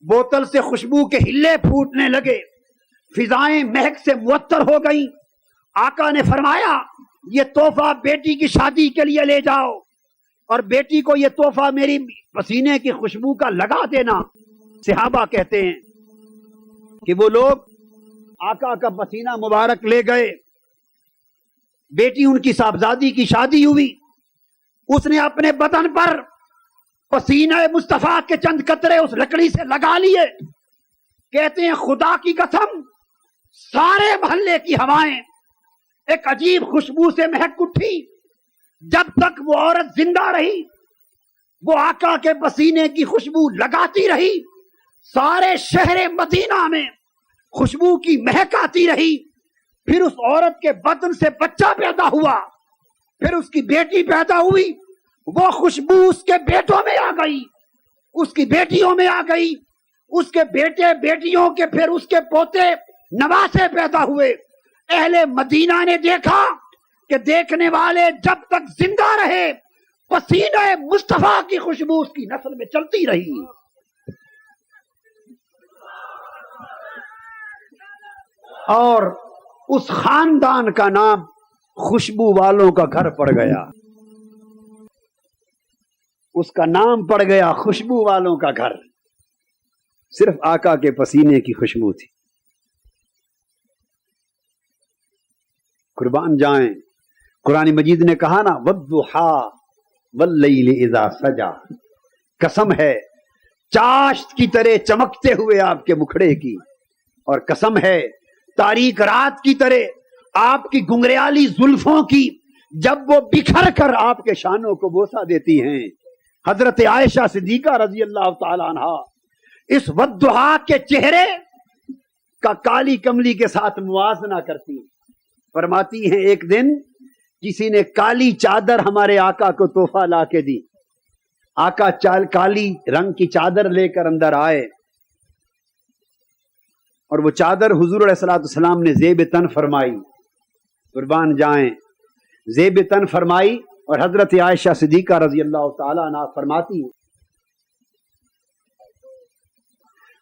بوتل سے خوشبو کے ہلے پھوٹنے لگے، فضائیں مہک سے معطر ہو گئیں. آقا نے فرمایا یہ تحفہ بیٹی کی شادی کے لیے لے جاؤ اور بیٹی کو یہ تحفہ میری پسینے کی خوشبو کا لگا دینا. صحابہ کہتے ہیں کہ وہ لوگ آقا کا پسینہ مبارک لے گئے، بیٹی ان کی صاحبزادی کی شادی ہوئی، اس نے اپنے بدن پر پسینہ مصطفیٰ کے چند قطرے اس لکڑی سے لگا لیے. کہتے ہیں خدا کی قسم سارے محلے کی ہوائیں ایک عجیب خوشبو سے مہک اٹھی. جب تک وہ عورت زندہ رہی وہ آقا کے پسینے کی خوشبو لگاتی رہی. سارے شہر مدینہ میں خوشبو کی مہک آتی رہی. پھر اس عورت کے بدن سے بچہ پیدا ہوا، پھر اس کی بیٹی پیدا ہوئی، وہ خوشبو اس کے بیٹوں میں آ گئی، اس کی بیٹیوں میں آ گئی، اس کے بیٹے بیٹیوں کے پھر اس کے پوتے نواسے پیدا ہوئے. اہل مدینہ نے دیکھا کہ دیکھنے والے جب تک زندہ رہے پسینہ مصطفیٰ کی خوشبو اس کی نسل میں چلتی رہی. اور اس خاندان کا نام خوشبو والوں کا گھر پڑ گیا، اس کا نام پڑ گیا خوشبو والوں کا گھر. صرف آقا کے پسینے کی خوشبو تھی. قربان جائیں، قرآن مجید نے کہا نا وَالضُّحَىٰ وَاللَّيْلِ إِذَا سَجَا، قسم ہے چاشت کی طرح چمکتے ہوئے آپ کے مکھڑے کی، اور قسم ہے تاریک رات کی طرح آپ کی گنگریالی زلفوں کی جب وہ بکھر کر آپ کے شانوں کو بوسہ دیتی ہیں. حضرت عائشہ صدیقہ رضی اللہ تعالی عنہا اس والضحیٰ کے چہرے کا کالی کملی کے ساتھ موازنہ کرتی ہیں. فرماتی ہیں ایک دن کسی نے کالی چادر ہمارے آقا کو تحفہ لا کے دی. آقا کالی رنگ کی چادر لے کر اندر آئے اور وہ چادر حضور علیہ الصلوۃ والسلام نے زیب تن فرمائی. قربان جائیں، زیب تن فرمائی اور حضرت عائشہ صدیقہ رضی اللہ تعالی عنہا فرماتی ہیں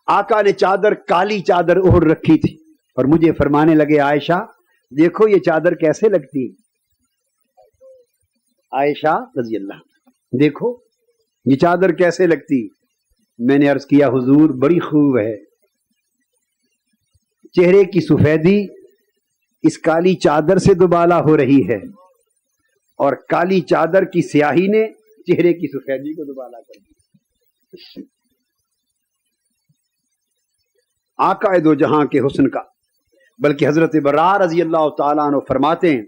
آقا نے چادر کالی چادر اوڑھ رکھی تھی اور مجھے فرمانے لگے عائشہ دیکھو یہ چادر کیسے لگتی ہے. عائشہ رضی اللہ دیکھو یہ چادر کیسے لگتی. میں نے عرض کیا حضور بڑی خوب ہے. چہرے کی سفیدی اس کالی چادر سے دوبالا ہو رہی ہے اور کالی چادر کی سیاہی نے چہرے کی سفیدی کو دوبالا کر دیا. آقا دو جہاں کے حسن کا. بلکہ حضرت برار رضی اللہ تعالیٰ عنہ فرماتے ہیں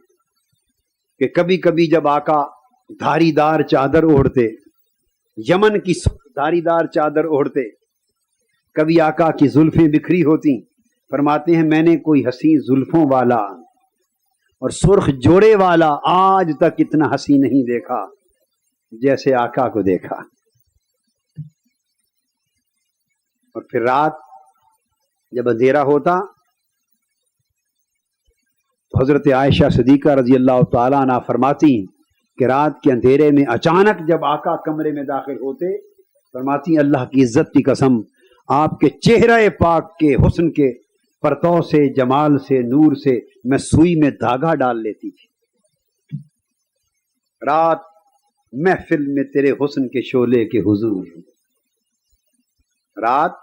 کہ کبھی کبھی جب آقا دھاری دار چادر اوڑھتے، یمن کی دھاری دار چادر اوڑھتے، کبھی آقا کی زلفیں بکھری ہوتی. فرماتے ہیں میں نے کوئی حسین زلفوں والا اور سرخ جوڑے والا آج تک اتنا حسین نہیں دیکھا جیسے آقا کو دیکھا. اور پھر رات جب اندھیرا ہوتا تو حضرت عائشہ صدیقہ رضی اللہ تعالیٰ عنہ فرماتی کہ رات کے اندھیرے میں اچانک جب آقا کمرے میں داخل ہوتے فرماتی اللہ کی عزت کی قسم آپ کے چہرہ پاک کے حسن کے پرتو سے، جمال سے، نور سے میں سوئی میں دھاگا ڈال لیتی تھی. رات محفل میں تیرے حسن کے شعلے کے حضور، رات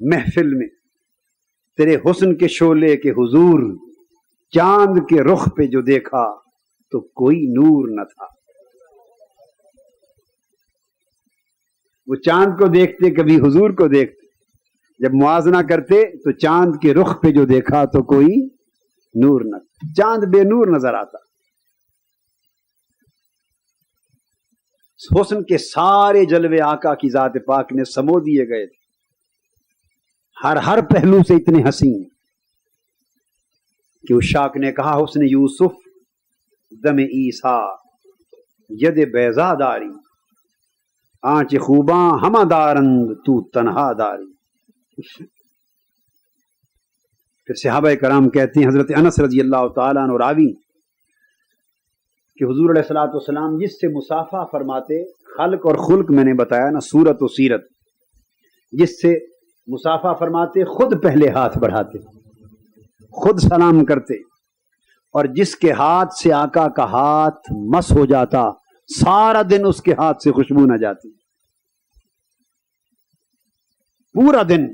محفل میں تیرے حسن کے شعلے کے حضور، چاند کے رخ پہ جو دیکھا تو کوئی نور نہ تھا. وہ چاند کو دیکھتے کبھی حضور کو دیکھتے، جب موازنہ کرتے تو چاند کے رخ پہ جو دیکھا تو کوئی نور نہ تھا. چاند بے نور نظر آتا. حسن کے سارے جلوے آقا کی ذات پاک نے سمو دیے گئے تھے. ہر پہلو سے اتنے حسین کہ عشاق نے کہا حسن یوسف دم عیسیٰ ید بیضا داری، آنچ خوباں ہمہ دارند تو تنہا داری. پھر صحابہ کرام کہتے ہیں، حضرت انس رضی اللہ تعالیٰ عنہ راوی کہ حضور علیہ الصلوۃ والسلام جس سے مصافحہ فرماتے، خلق اور خلق میں نے بتایا نا، صورت و سیرت، جس سے مصافحہ فرماتے خود پہلے ہاتھ بڑھاتے، خود سلام کرتے، اور جس کے ہاتھ سے آقا کا ہاتھ مس ہو جاتا سارا دن اس کے ہاتھ سے خوشبو نہ جاتی. پورا دن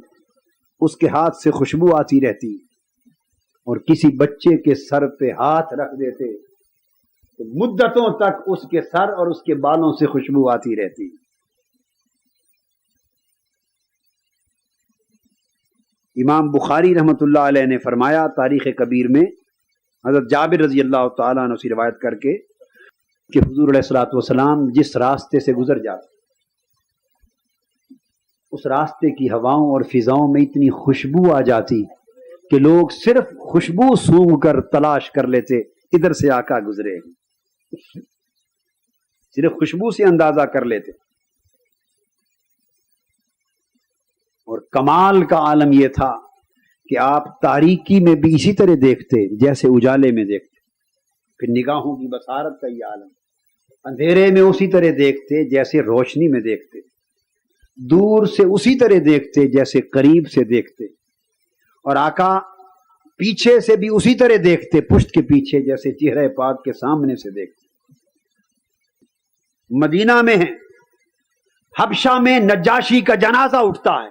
اس کے ہاتھ سے خوشبو آتی رہتی. اور کسی بچے کے سر پہ ہاتھ رکھ دیتے تو مدتوں تک اس کے سر اور اس کے بالوں سے خوشبو آتی رہتی. امام بخاری رحمۃ اللہ علیہ نے فرمایا تاریخ کبیر میں حضرت جابر رضی اللہ تعالیٰ عنہ سے روایت کر کے کہ حضور علیہ الصلوۃ والسلام جس راستے سے گزر جاتے اس راستے کی ہواؤں اور فضاؤں میں اتنی خوشبو آ جاتی کہ لوگ صرف خوشبو سونگھ کر تلاش کر لیتے ادھر سے آقا گزرے، صرف خوشبو سے اندازہ کر لیتے. اور کمال کا عالم یہ تھا کہ آپ تاریکی میں بھی اسی طرح دیکھتے جیسے اجالے میں دیکھتے. پھر نگاہوں کی بصارت کا یہ عالم، اندھیرے میں اسی طرح دیکھتے جیسے روشنی میں دیکھتے، دور سے اسی طرح دیکھتے جیسے قریب سے دیکھتے، اور آقا پیچھے سے بھی اسی طرح دیکھتے، پشت کے پیچھے جیسے چہرہ پاک کے سامنے سے دیکھتے. مدینہ میں ہیں، حبشہ میں نجاشی کا جنازہ اٹھتا ہے،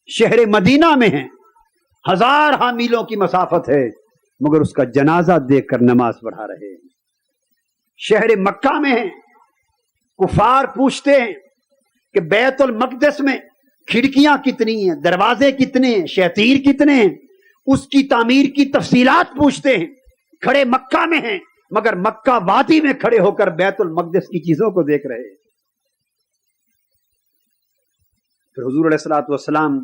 شہر مدینہ میں ہیں، 1000 میلوں کی مسافت ہے مگر اس کا جنازہ دیکھ کر نماز پڑھا رہے ہیں. شہر مکہ میں ہیں، کفار پوچھتے ہیں کہ بیت المقدس میں کھڑکیاں کتنی ہیں، دروازے کتنے ہیں، شیطیر کتنے ہیں، اس کی تعمیر کی تفصیلات پوچھتے ہیں. کھڑے مکہ میں ہیں مگر مکہ وادی میں کھڑے ہو کر بیت المقدس کی چیزوں کو دیکھ رہے ہیں. پھر حضور علیہ الصلوۃ والسلام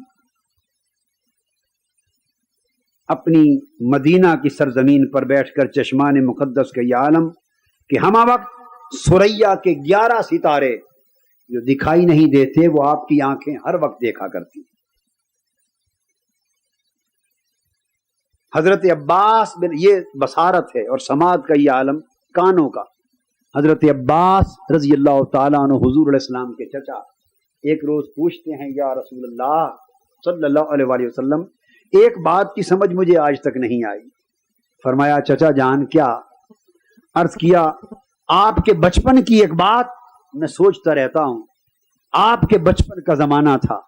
اپنی مدینہ کی سرزمین پر بیٹھ کر چشمان مقدس کا یہ عالم کہ ہمہ وقت سریا کے 11 ستارے جو دکھائی نہیں دیتے وہ آپ کی آنکھیں ہر وقت دیکھا کرتی. حضرت عباس بن، یہ بصارت ہے اور سماعت کا یہ عالم کانوں کا. حضرت عباس رضی اللہ تعالیٰ عنہ حضور علیہ السلام کے چچا ایک روز پوچھتے ہیں یا رسول اللہ صلی اللہ علیہ وآلہ وسلم ایک بات کی سمجھ مجھے آج تک نہیں آئی. فرمایا چچا جان کیا؟ عرض کیا آپ کے بچپن کی ایک بات میں سوچتا رہتا ہوں. آپ کے بچپن کا زمانہ تھا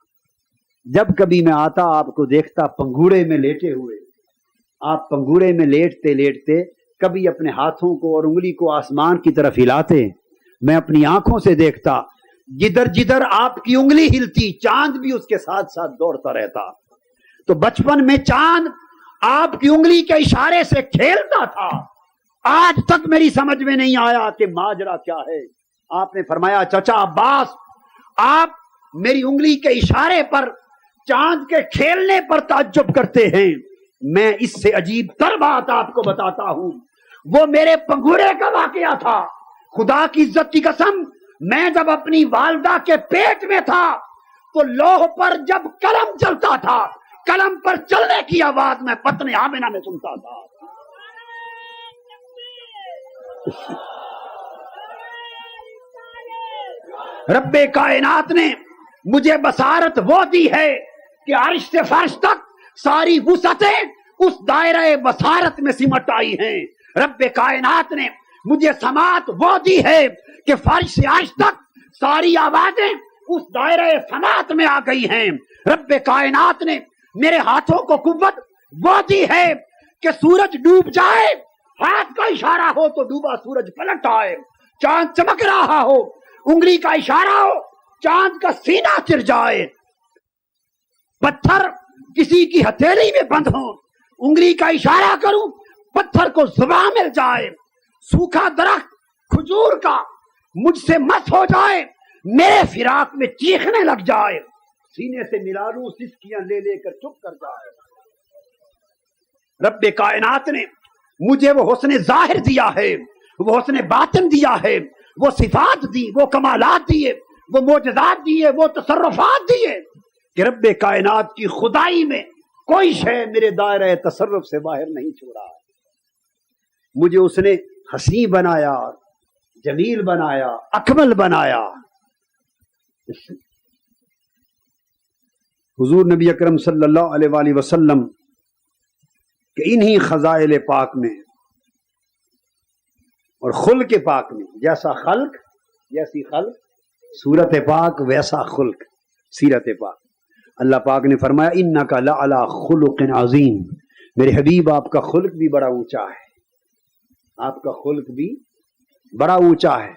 جب کبھی میں آتا آپ کو دیکھتا پنگوڑے میں لیٹے ہوئے. آپ پنگوڑے میں لیٹتے لیٹتے کبھی اپنے ہاتھوں کو اور انگلی کو آسمان کی طرف ہلاتے. میں اپنی آنکھوں سے دیکھتا جدھر جدھر آپ کی انگلی ہلتی چاند بھی اس کے ساتھ ساتھ دوڑتا رہتا. تو بچپن میں چاند آپ کی انگلی کے اشارے سے کھیلتا تھا. آج تک میری سمجھ میں نہیں آیا کہ ماجرا کیا ہے. آپ نے فرمایا چچا عباس آپ میری انگلی کے اشارے پر چاند کے کھیلنے پر تعجب کرتے ہیں. میں اس سے عجیب تر بات آپ کو بتاتا ہوں. وہ میرے پنگوڑے کا واقعہ تھا. خدا کی عزت کی قسم میں جب اپنی والدہ کے پیٹ میں تھا تو لوح پر جب قلم چلتا تھا قلم پر چلنے کی آواز میں پتن آمنہ میں سنتا تھا. رب کائنات نے مجھے بصارت وہ دی ہے کہ عرش سے فرش تک ساری وسعتیں اس دائرہ بصارت میں سمٹ آئی ہیں. رب کائنات نے مجھے سماعت وہ دی ہے کہ فرش سے عرش تک ساری آوازیں اس دائرہ سماعت میں آ گئی ہیں. رب کائنات نے میرے ہاتھوں کو قوت وہ دی ہے کہ سورج ڈوب جائے ہاتھ کا اشارہ ہو تو ڈوبا سورج پلٹ آئے. چاند چمک رہا ہو انگلی کا اشارہ ہو چاند کا سینہ چر جائے. پتھر کسی کی ہتھیلی میں بند ہو انگلی کا اشارہ کروں پتھر کو زبان مل جائے. سوکھا درخت کھجور کا مجھ سے مس ہو جائے میرے فراق میں چیخنے لگ جائے. سینے سے ملا لوں سسکیاں لے لے کر چپ کر جائے. رب کائنات نے مجھے وہ حسن ظاہر دیا ہے وہ حسن باطن دیا ہے وہ صفات دی وہ کمالات دیے وہ معجزات دیے وہ تصرفات دیے کہ رب کائنات کی خدائی میں کوئی شے میرے دائرہ تصرف سے باہر نہیں چھوڑا. مجھے اس نے حسین بنایا جمیل بنایا اکمل بنایا. حضور نبی اکرم صلی اللہ علیہ وآلہ وسلم کہ انہی خزائل پاک میں اور خلق پاک میں جیسا خلق جیسی خلق صورت پاک ویسا خلق سیرت پاک. اللہ پاک نے فرمایا انک لعلی خلق عظیم. میرے حبیب آپ کا خلق بھی بڑا اونچا ہے آپ کا خلق بھی بڑا اونچا ہے.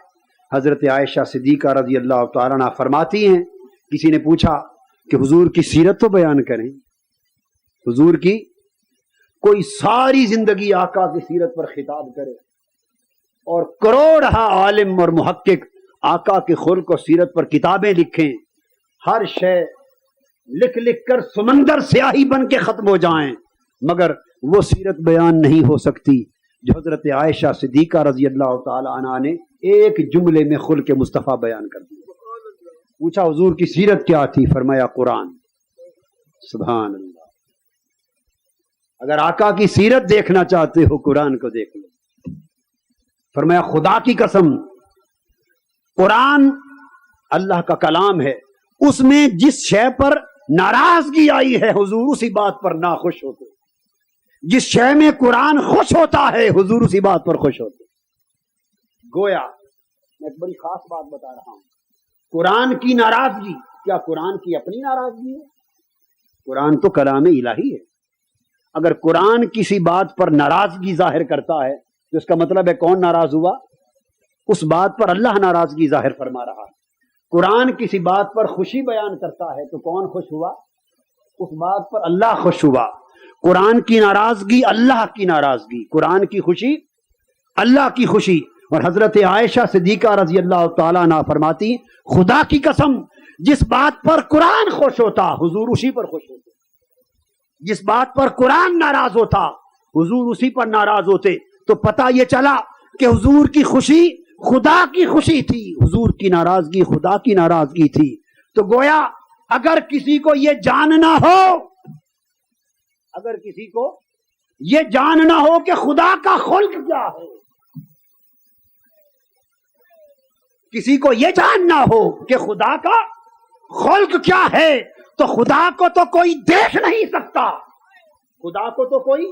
حضرت عائشہ صدیقہ رضی اللہ تعالیٰ عنہا فرماتی ہیں کسی نے پوچھا کہ حضور کی سیرت تو بیان کریں. حضور کی کوئی ساری زندگی آقا کی سیرت پر خطاب کرے اور کروڑہ عالم اور محقق آقا کے خلق اور سیرت پر کتابیں لکھیں ہر شے لکھ لکھ کر سمندر سیاہی بن کے ختم ہو جائیں مگر وہ سیرت بیان نہیں ہو سکتی جو حضرت عائشہ صدیقہ رضی اللہ تعالی عنہا نے ایک جملے میں خلق مصطفیٰ بیان کر دیا. پوچھا حضور کی سیرت کیا تھی فرمایا قرآن. سبحان اللہ. اگر آقا کی سیرت دیکھنا چاہتے ہو قرآن کو دیکھ لو. فرمایا خدا کی قسم قرآن اللہ کا کلام ہے اس میں جس شے پر ناراضگی آئی ہے حضور اسی بات پر ناخوش ہوتے. جس شے میں قرآن خوش ہوتا ہے حضور اسی بات پر خوش ہوتے. گویا میں ایک بڑی خاص بات بتا رہا ہوں. قرآن کی ناراضگی کیا قرآن کی اپنی ناراضگی ہے؟ قرآن تو کلام الہی ہے. اگر قرآن کسی بات پر ناراضگی ظاہر کرتا ہے تو اس کا مطلب ہے کون ناراض ہوا؟ اس بات پر اللہ ناراضگی ظاہر فرما رہا ہے. قرآن کسی بات پر خوشی بیان کرتا ہے تو کون خوش ہوا؟ اس بات پر اللہ خوش ہوا. قرآن کی ناراضگی اللہ کی ناراضگی قرآن کی خوشی اللہ کی خوشی. اور حضرت عائشہ صدیقہ رضی اللہ تعالیٰ عنہ فرماتی خدا کی قسم جس بات پر قرآن خوش ہوتا حضور اسی پر خوش ہوتے. جس بات پر قرآن ناراض ہوتا حضور اسی پر ناراض ہوتے. تو پتہ یہ چلا کہ حضور کی خوشی خدا کی خوشی تھی حضور کی ناراضگی خدا کی ناراضگی تھی. تو گویا اگر کسی کو یہ جاننا ہو اگر کسی کو یہ جاننا ہو کہ خدا کا خلق کیا ہے کسی کو یہ جاننا ہو کہ خدا کا خلق کیا ہے؟ تو خدا کو تو کوئی دیکھ نہیں سکتا، خدا کو تو کوئی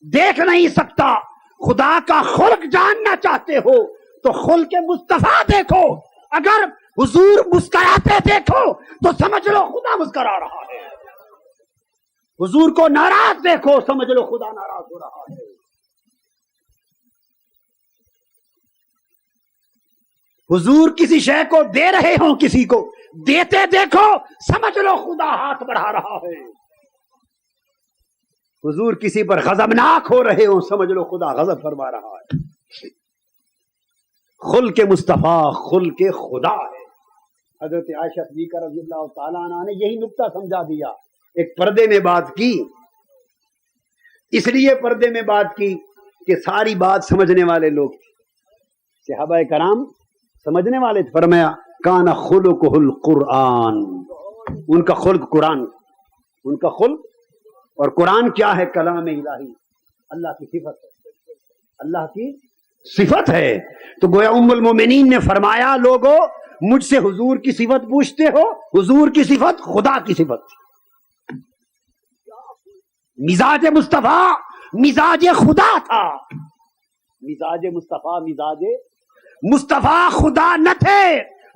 دیکھ نہیں سکتا۔ خدا کا خلق جاننا چاہتے ہو تو خلق مصطفیٰ دیکھو، اگر حضور مسکراتے دیکھو تو سمجھ لو خدا مسکرا رہا ہے، حضور کو ناراض دیکھو سمجھ لو خدا ناراض ہو رہا ہے۔ حضور کسی شے کو دے رہے ہوں، کسی کو دیتے دیکھو سمجھ لو خدا ہاتھ بڑھا رہا ہے۔ حضور کسی پر غضبناک ہو رہے ہوں سمجھ لو خدا غضب فرما رہا ہے۔ خلق مصطفیٰ خلق خدا ہے۔ حضرت عائشہ صدیقہ رضی اللہ تعالیٰ عنہ نے یہی نقطہ سمجھا دیا۔ ایک پردے میں بات کی، اس لیے پردے میں بات کی کہ ساری بات سمجھنے والے لوگ تھے، صحابہ کرام سمجھنے والے تھے۔ فرمایا کان خلقہ القرآن، ان کا خلق قرآن، ان کا خلق، اور قرآن کیا ہے؟ کلام الہی، اللہ کی صفت ہے، اللہ کی صفت ہے۔ تو گویا ام المومنین نے فرمایا لوگو مجھ سے حضور کی صفت پوچھتے ہو، حضور کی صفت خدا کی صفت تھی۔ مزاج مصطفیٰ مزاج خدا تھا، مزاج مصطفیٰ مزاج مصطفیٰ خدا نہ تھے،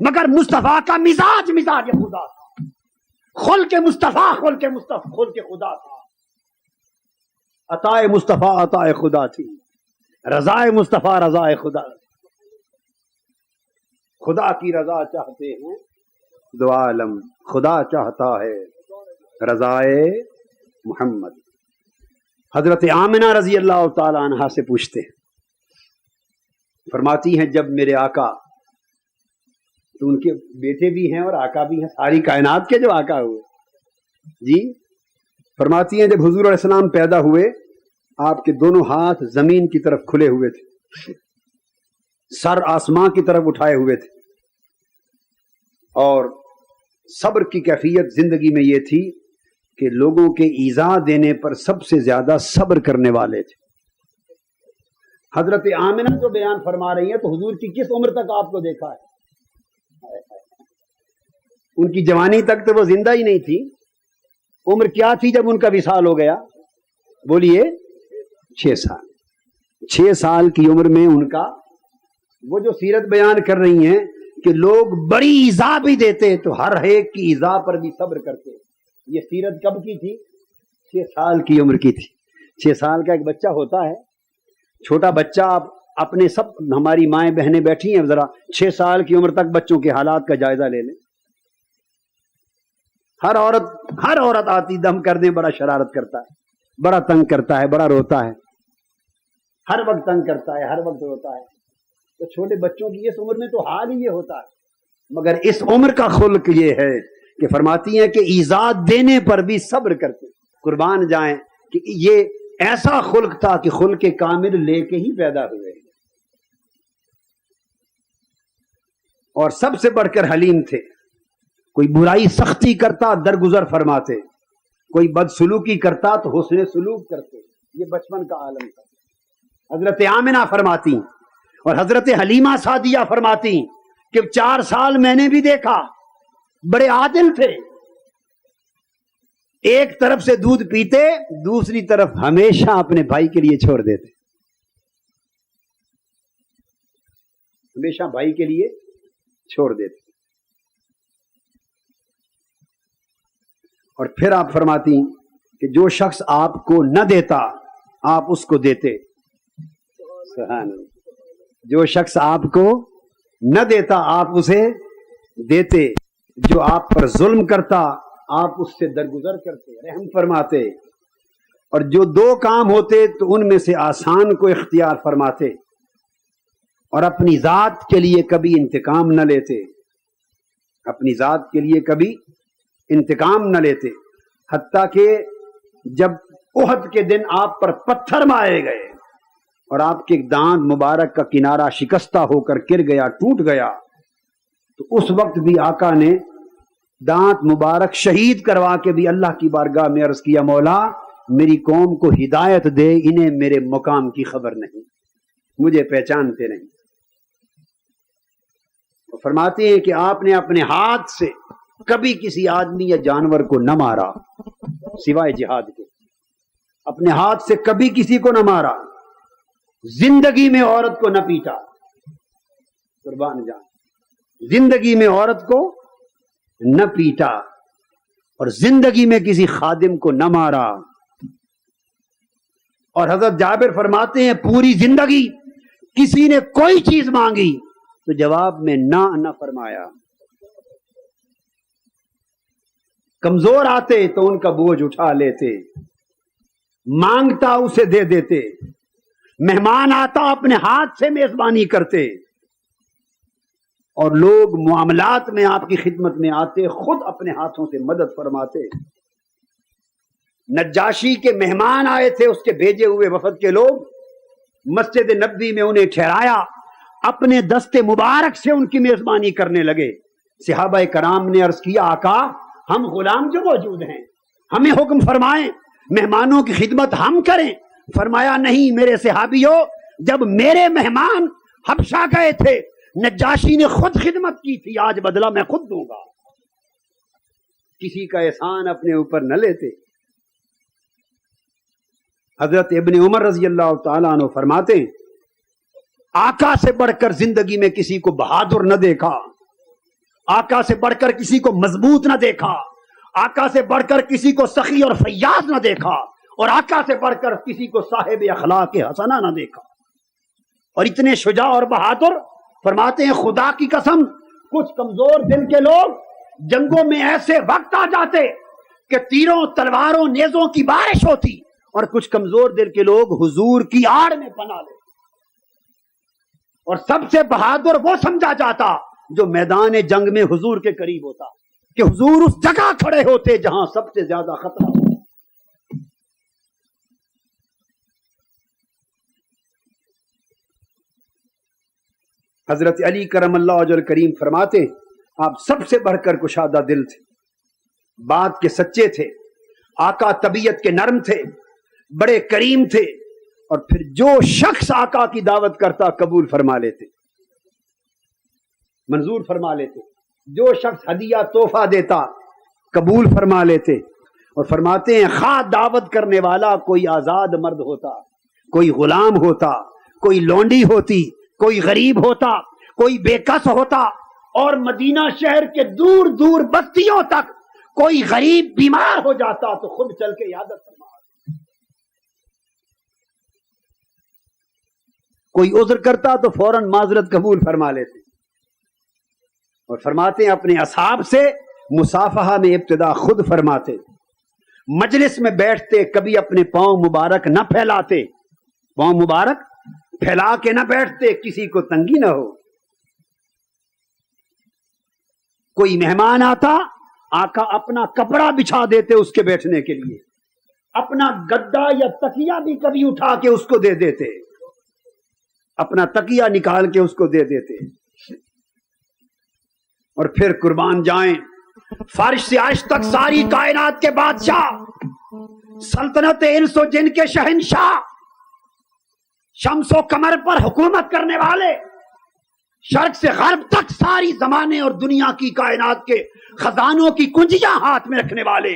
مگر مصطفیٰ کا مزاج مزاج خدا تھا۔ خلق مصطفیٰ خلق خدا تھا، عطائے مصطفیٰ عطائے خدا تھی، رضائے مصطفیٰ رضائے خدا تھی۔ خدا کی رضا چاہتے ہیں دو عالم، خدا چاہتا ہے رضائے محمد۔ حضرت آمنہ رضی اللہ تعالی عنہا سے پوچھتے ہیں، فرماتی ہیں جب میرے آقا، تو ان کے بیٹے بھی ہیں اور آقا بھی ہیں، ساری کائنات کے جو آقا ہوئے، جی فرماتی ہیں جب حضور علیہ السلام پیدا ہوئے آپ کے دونوں ہاتھ زمین کی طرف کھلے ہوئے تھے، سر آسمان کی طرف اٹھائے ہوئے تھے، اور صبر کی کیفیت زندگی میں یہ تھی کہ لوگوں کے ایذا دینے پر سب سے زیادہ صبر کرنے والے تھے۔ حضرت آمنہ جو بیان فرما رہی ہیں تو حضور کی کس عمر تک آپ کو دیکھا ہے؟ ان کی جوانی تک تو وہ زندہ ہی نہیں تھی۔ عمر کیا تھی جب ان کا وصال ہو گیا؟ بولیے 6 سال۔ 6 سال کی عمر میں ان کا، وہ جو سیرت بیان کر رہی ہیں کہ لوگ بڑی ایذا بھی دیتے تو ہر ایک کی ایذا پر بھی صبر کرتے، یہ سیرت کب کی تھی؟ 6 سال کی عمر کی تھی۔ 6 سال کا ایک بچہ ہوتا ہے، چھوٹا بچہ، آپ اپنے سب ہماری مائیں بہنیں بیٹھی ہیں، ذرا 6 سال کی عمر تک بچوں کے حالات کا جائزہ لے لیں۔ ہر عورت آتی دم کر دیں بڑا شرارت کرتا ہے، بڑا تنگ کرتا ہے، بڑا روتا ہے، ہر وقت تنگ کرتا ہے، ہر وقت روتا ہے۔ تو چھوٹے بچوں کی اس عمر میں تو حال ہی یہ ہوتا ہے، مگر اس عمر کا خلق یہ ہے کہ فرماتی ہیں کہ ایذا دینے پر بھی صبر کرتے۔ قربان جائیں کہ یہ ایسا خلق تھا کہ خلق کامل لے کے ہی پیدا ہوئے، اور سب سے بڑھ کر حلیم تھے۔ کوئی برائی سختی کرتا درگزر فرماتے، کوئی بدسلوکی کرتا تو حسن سلوک کرتے۔ یہ بچپن کا عالم تھا۔ حضرت آمنہ فرماتی اور حضرت حلیمہ سعدیہ فرماتی کہ 4 سال میں نے بھی دیکھا، بڑے عادل تھے، ایک طرف سے دودھ پیتے، دوسری طرف ہمیشہ اپنے بھائی کے لیے چھوڑ دیتے، ہمیشہ بھائی کے لیے چھوڑ دیتے۔ اور پھر آپ فرماتی کہ جو شخص آپ کو نہ دیتا آپ اس کو دیتے۔ سبحان اللہ۔ جو شخص آپ کو نہ دیتا آپ اسے دیتے، جو آپ پر ظلم کرتا آپ اس سے درگزر کرتے، رحم فرماتے، اور جو 2 کام ہوتے تو ان میں سے آسان کو اختیار فرماتے، اور اپنی ذات کے لیے کبھی انتقام نہ لیتے، اپنی ذات کے لیے کبھی انتقام نہ لیتے، حتیٰ کہ جب احد کے دن آپ پر پتھر مارے گئے اور آپ کے دانت مبارک کا کنارہ شکستہ ہو کر گر گیا، ٹوٹ گیا، تو اس وقت بھی آقا نے دانت مبارک شہید کروا کے بھی اللہ کی بارگاہ میں عرض کیا، مولا میری قوم کو ہدایت دے، انہیں میرے مقام کی خبر نہیں، مجھے پہچانتے نہیں۔ فرماتے ہیں کہ آپ نے اپنے ہاتھ سے کبھی کسی آدمی یا جانور کو نہ مارا سوائے جہاد کے، اپنے ہاتھ سے کبھی کسی کو نہ مارا، زندگی میں عورت کو نہ پیٹا، قربان جان، زندگی میں عورت کو نہ پیٹا، اور زندگی میں کسی خادم کو نہ مارا۔ اور حضرت جابر فرماتے ہیں پوری زندگی کسی نے کوئی چیز مانگی تو جواب میں نہ فرمایا، کمزور آتے تو ان کا بوجھ اٹھا لیتے، مانگتا اسے دے دیتے، مہمان آتا اپنے ہاتھ سے میزبانی کرتے، اور لوگ معاملات میں آپ کی خدمت میں آتے خود اپنے ہاتھوں سے مدد فرماتے۔ نجاشی کے مہمان آئے تھے، اس کے بھیجے ہوئے وفد کے لوگ، مسجد نبوی میں انہیں ٹھہرایا، اپنے دست مبارک سے ان کی میزبانی کرنے لگے۔ صحابہ کرام نے عرض کیا آقا ہم غلام جو موجود ہیں، ہمیں حکم فرمائیں مہمانوں کی خدمت ہم کریں۔ فرمایا نہیں میرے صحابیوں، جب میرے مہمان حبشہ گئے تھے نجاشی نے خود خدمت کی تھی، آج بدلہ میں خود دوں گا۔ کسی کا احسان اپنے اوپر نہ لیتے۔ حضرت ابن عمر رضی اللہ تعالیٰ عنہ فرماتے ہیں آقا سے بڑھ کر زندگی میں کسی کو بہادر نہ دیکھا، آقا سے بڑھ کر کسی کو مضبوط نہ دیکھا، آقا سے بڑھ کر کسی کو سخی اور فیاض نہ دیکھا، اور آقا سے بڑھ کر کسی کو صاحب اخلاق حسنہ نہ دیکھا، اور اتنے شجاع اور بہادر۔ فرماتے ہیں خدا کی قسم کچھ کمزور دل کے لوگ جنگوں میں ایسے وقت آ جاتے کہ تیروں تلواروں نیزوں کی بارش ہوتی، اور کچھ کمزور دل کے لوگ حضور کی آڑ میں پناہ لیتے، اور سب سے بہادر وہ سمجھا جاتا جو میدان جنگ میں حضور کے قریب ہوتا، کہ حضور اس جگہ کھڑے ہوتے جہاں سب سے زیادہ خطرہ ہوتا۔ حضرت علی کرم اللہ وجہ الکریم فرماتے آپ سب سے بڑھ کر کشادہ دل تھے، بات کے سچے تھے، آقا طبیعت کے نرم تھے، بڑے کریم تھے، اور پھر جو شخص آقا کی دعوت کرتا قبول فرما لیتے، منظور فرما لیتے، جو شخص ہدیہ تحفہ دیتا قبول فرما لیتے۔ اور فرماتے ہیں خواہ دعوت کرنے والا کوئی آزاد مرد ہوتا، کوئی غلام ہوتا، کوئی لونڈی ہوتی، کوئی غریب ہوتا، کوئی بے کس ہوتا، اور مدینہ شہر کے دور دور بستیوں تک کوئی غریب بیمار ہو جاتا تو خود چل کے عیادت فرما، کوئی عذر کرتا تو فوراً معذرت قبول فرما لیتے۔ اور فرماتے ہیں اپنے اصحاب سے مصافحہ میں ابتدا خود فرماتے، مجلس میں بیٹھتے کبھی اپنے پاؤں مبارک نہ پھیلاتے، پاؤں مبارک پھیلا کے نہ بیٹھتے کسی کو تنگی نہ ہو۔ کوئی مہمان آتا آقا اپنا کپڑا بچھا دیتے اس کے بیٹھنے کے لیے، اپنا گدا یا تکیہ بھی کبھی اٹھا کے اس کو دے دیتے، اپنا تکیہ نکال کے اس کو دے دیتے۔ اور پھر قربان جائیں فرش سے عرش تک ساری کائنات کے بادشاہ، سلطنت انس و جن کے شہنشاہ، شمس و قمر پر حکومت کرنے والے، شرق سے غرب تک ساری زمانے اور دنیا کی کائنات کے خزانوں کی کنجیاں ہاتھ میں رکھنے والے،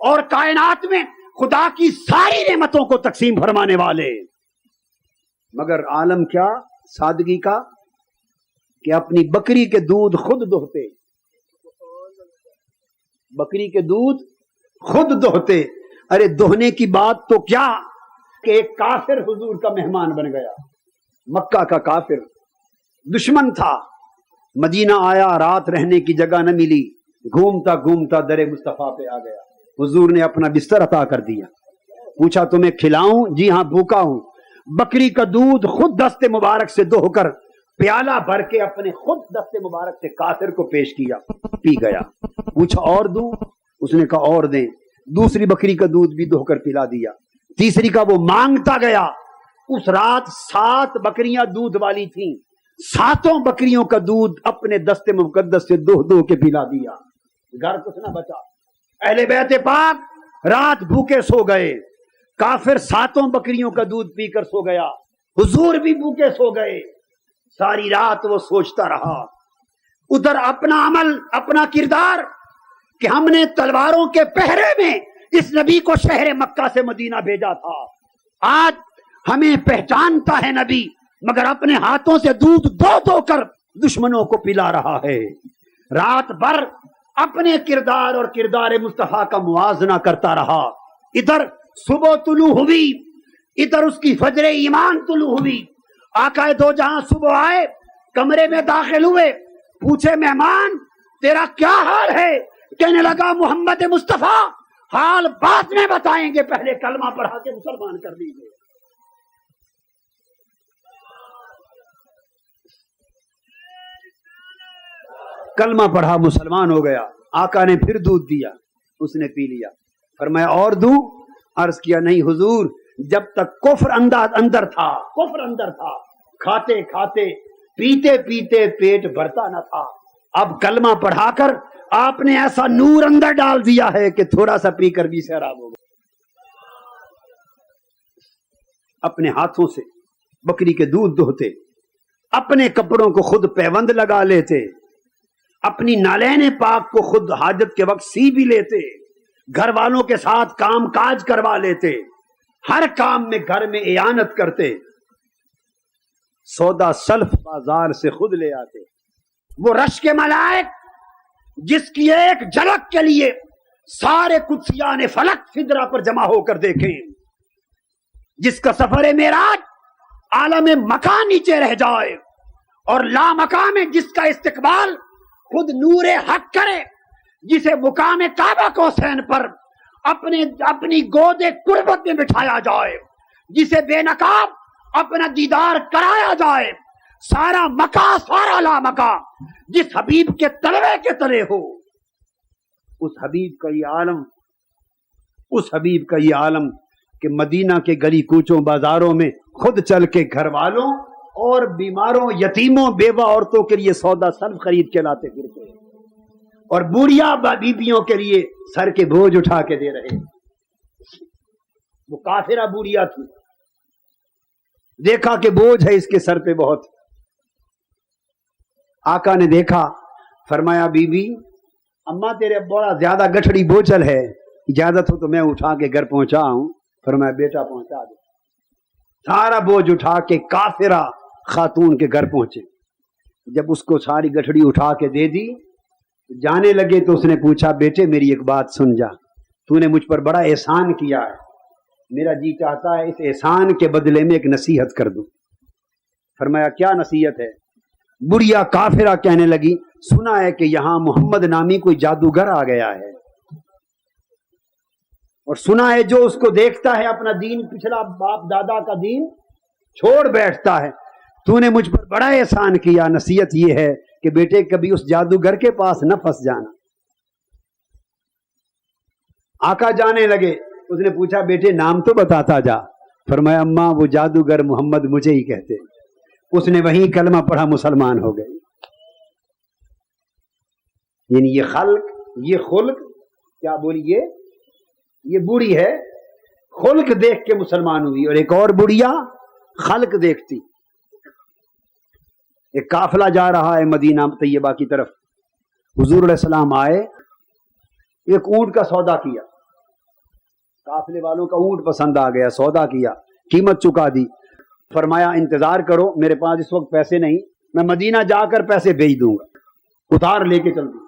اور کائنات میں خدا کی ساری نعمتوں کو تقسیم فرمانے والے، مگر عالم کیا سادگی کا کہ اپنی بکری کے دودھ خود دوہتے، بکری کے دودھ خود دوہتے۔ ارے دوہنے کی بات تو کیا کہ ایک کافر حضور کا مہمان بن گیا، مکہ کا کافر دشمن تھا، مدینہ آیا، رات رہنے کی جگہ نہ ملی، گھومتا گھومتا در مصطفیٰ پہ آ گیا، حضور نے اپنا بستر عطا کر دیا، پوچھا تمہیں کھلاؤں؟ جی ہاں بھوکا ہوں۔ بکری کا دودھ خود دست مبارک سے دوہ کر پیالہ بھر کے اپنے خود دست مبارک سے کافر کو پیش کیا، پی گیا۔ پوچھا اور دوں؟ اس نے کہا اور دیں۔ دوسری بکری کا دودھ بھی دوہ کر پلا دیا، تیسری کا وہ مانگتا گیا۔ اس رات 7 بکریاں دودھ والی تھیں، 7 بکریوں کا دودھ اپنے دست مقدس سے دوہ کے پلا دیا، گھر کچھ نہ بچا۔ اہل بیت پاک رات بھوکے سو گئے، کافر 7 بکریوں کا دودھ پی کر سو گیا، حضور بھی بھوکے سو گئے۔ ساری رات وہ سوچتا رہا، ادھر اپنا عمل، اپنا کردار کہ ہم نے تلواروں کے پہرے میں اس نبی کو شہر مکہ سے مدینہ بھیجا تھا. آج ہمیں پہچانتا ہے نبی، مگر اپنے ہاتھوں سے دودھ دو دو کر دشمنوں کو پلا رہا ہے. رات بھر اپنے کردار اور کردار مصطفیٰ کا موازنہ کرتا رہا. ادھر صبح طلوع ہوئی، ادھر اس کی فجر ایمان طلوع ہوئی. آقا دو جہاں صبح آئے، کمرے میں داخل ہوئے، پوچھے مہمان تیرا کیا حال ہے؟ کہنے لگا محمد مصطفیٰ حال بعد میں بتائیں گے، پہلے کلمہ پڑھا کے مسلمان کر دیجیے. کلمہ پڑھا، مسلمان ہو گیا. آقا نے پھر دودھ دیا، اس نے پی لیا. فرمایا اور دوں؟ عرض کیا نہیں حضور، جب تک کفر اندر تھا، کفر اندر تھا، کھاتے کھاتے پیتے پیتے پیٹ بھرتا نہ تھا. اب کلمہ پڑھا کر آپ نے ایسا نور اندر ڈال دیا ہے کہ تھوڑا سا پی کر بھی سیراب ہو گیا. اپنے ہاتھوں سے بکری کے دودھ دھوتے، اپنے کپڑوں کو خود پیوند لگا لیتے، اپنی نالین پاک کو خود حاجت کے وقت سی بھی لیتے، گھر والوں کے ساتھ کام کاج کروا لیتے، ہر کام میں گھر میں اعانت کرتے، سودا سلف بازار سے خود لے آتے. وہ رش کے ملائک جس کی ایک جھلک کے لیے سارے قدسیان فلک فدرہ پر جمع ہو کر دیکھیں، جس کا سفر معراج عالم مکان نیچے رہ جائے اور لا مقام میں جس کا استقبال خود نور حق کرے، جسے مقام کعبہ کوسین پر اپنی گود قربت میں بٹھایا جائے، جسے بے نقاب اپنا دیدار کرایا جائے، سارا مکہ سارا لا مکہ جس حبیب کے تلوے کے تلے ہو، اس حبیب کا یہ عالم، اس حبیب کا یہ عالم کہ مدینہ کے گلی کوچوں بازاروں میں خود چل کے گھر والوں اور بیماروں یتیموں بیوہ عورتوں کے لیے سودا سلف خرید کے لاتے پھرتے، اور بوڑھیا بیبیوں کے لیے سر کے بوجھ اٹھا کے دے رہے. وہ کافرہ بوڑھیا تھی، دیکھا کہ بوجھ ہے اس کے سر پہ بہت. آقا نے دیکھا، فرمایا بی بی اماں تیرے بڑا زیادہ گٹھڑی بوچل ہے، اجازت ہو تو میں اٹھا کے گھر پہنچا ہوں. فرمایا بیٹا پہنچا دے. سارا بوجھ اٹھا کے کافرہ خاتون کے گھر پہنچے. جب اس کو ساری گٹھڑی اٹھا کے دے دی، جانے لگے تو اس نے پوچھا بیٹے میری ایک بات سن جا، تو نے مجھ پر بڑا احسان کیا ہے، میرا جی چاہتا ہے اس احسان کے بدلے میں ایک نصیحت کر دوں. فرمایا کیا نصیحت ہے؟ بڑھیا کافرہ کہنے لگی سنا ہے کہ یہاں محمد نامی کوئی جادوگر آ گیا ہے، اور سنا ہے جو اس کو دیکھتا ہے اپنا دین پچھلا باپ دادا کا دین چھوڑ بیٹھتا ہے. تو نے مجھ پر بڑا احسان کیا، نصیحت یہ ہے کہ بیٹے کبھی اس جادوگر کے پاس نہ پھنس جانا. آقا جانے لگے، اس نے پوچھا بیٹے نام تو بتاتا جا. فرمایا اماں وہ جادوگر محمد مجھے ہی کہتے. اس نے وہیں کلمہ پڑھا، مسلمان ہو گئے. یعنی یہ خلق، یہ خلق، کیا بولیے، یہ بوڑھی ہے خلق دیکھ کے مسلمان ہوئی، اور ایک اور بڑھیا خلق دیکھتی. ایک قافلہ جا رہا ہے مدینہ طیبہ کی طرف، حضور علیہ السلام آئے، ایک اونٹ کا سودا کیا، قافلے والوں کا اونٹ پسند آ گیا، سودا کیا، قیمت چکا دی. فرمایا انتظار کرو، میرے پاس اس وقت پیسے نہیں، میں مدینہ جا کر پیسے بھیج دوں گا. اتار لے کے چل دوں.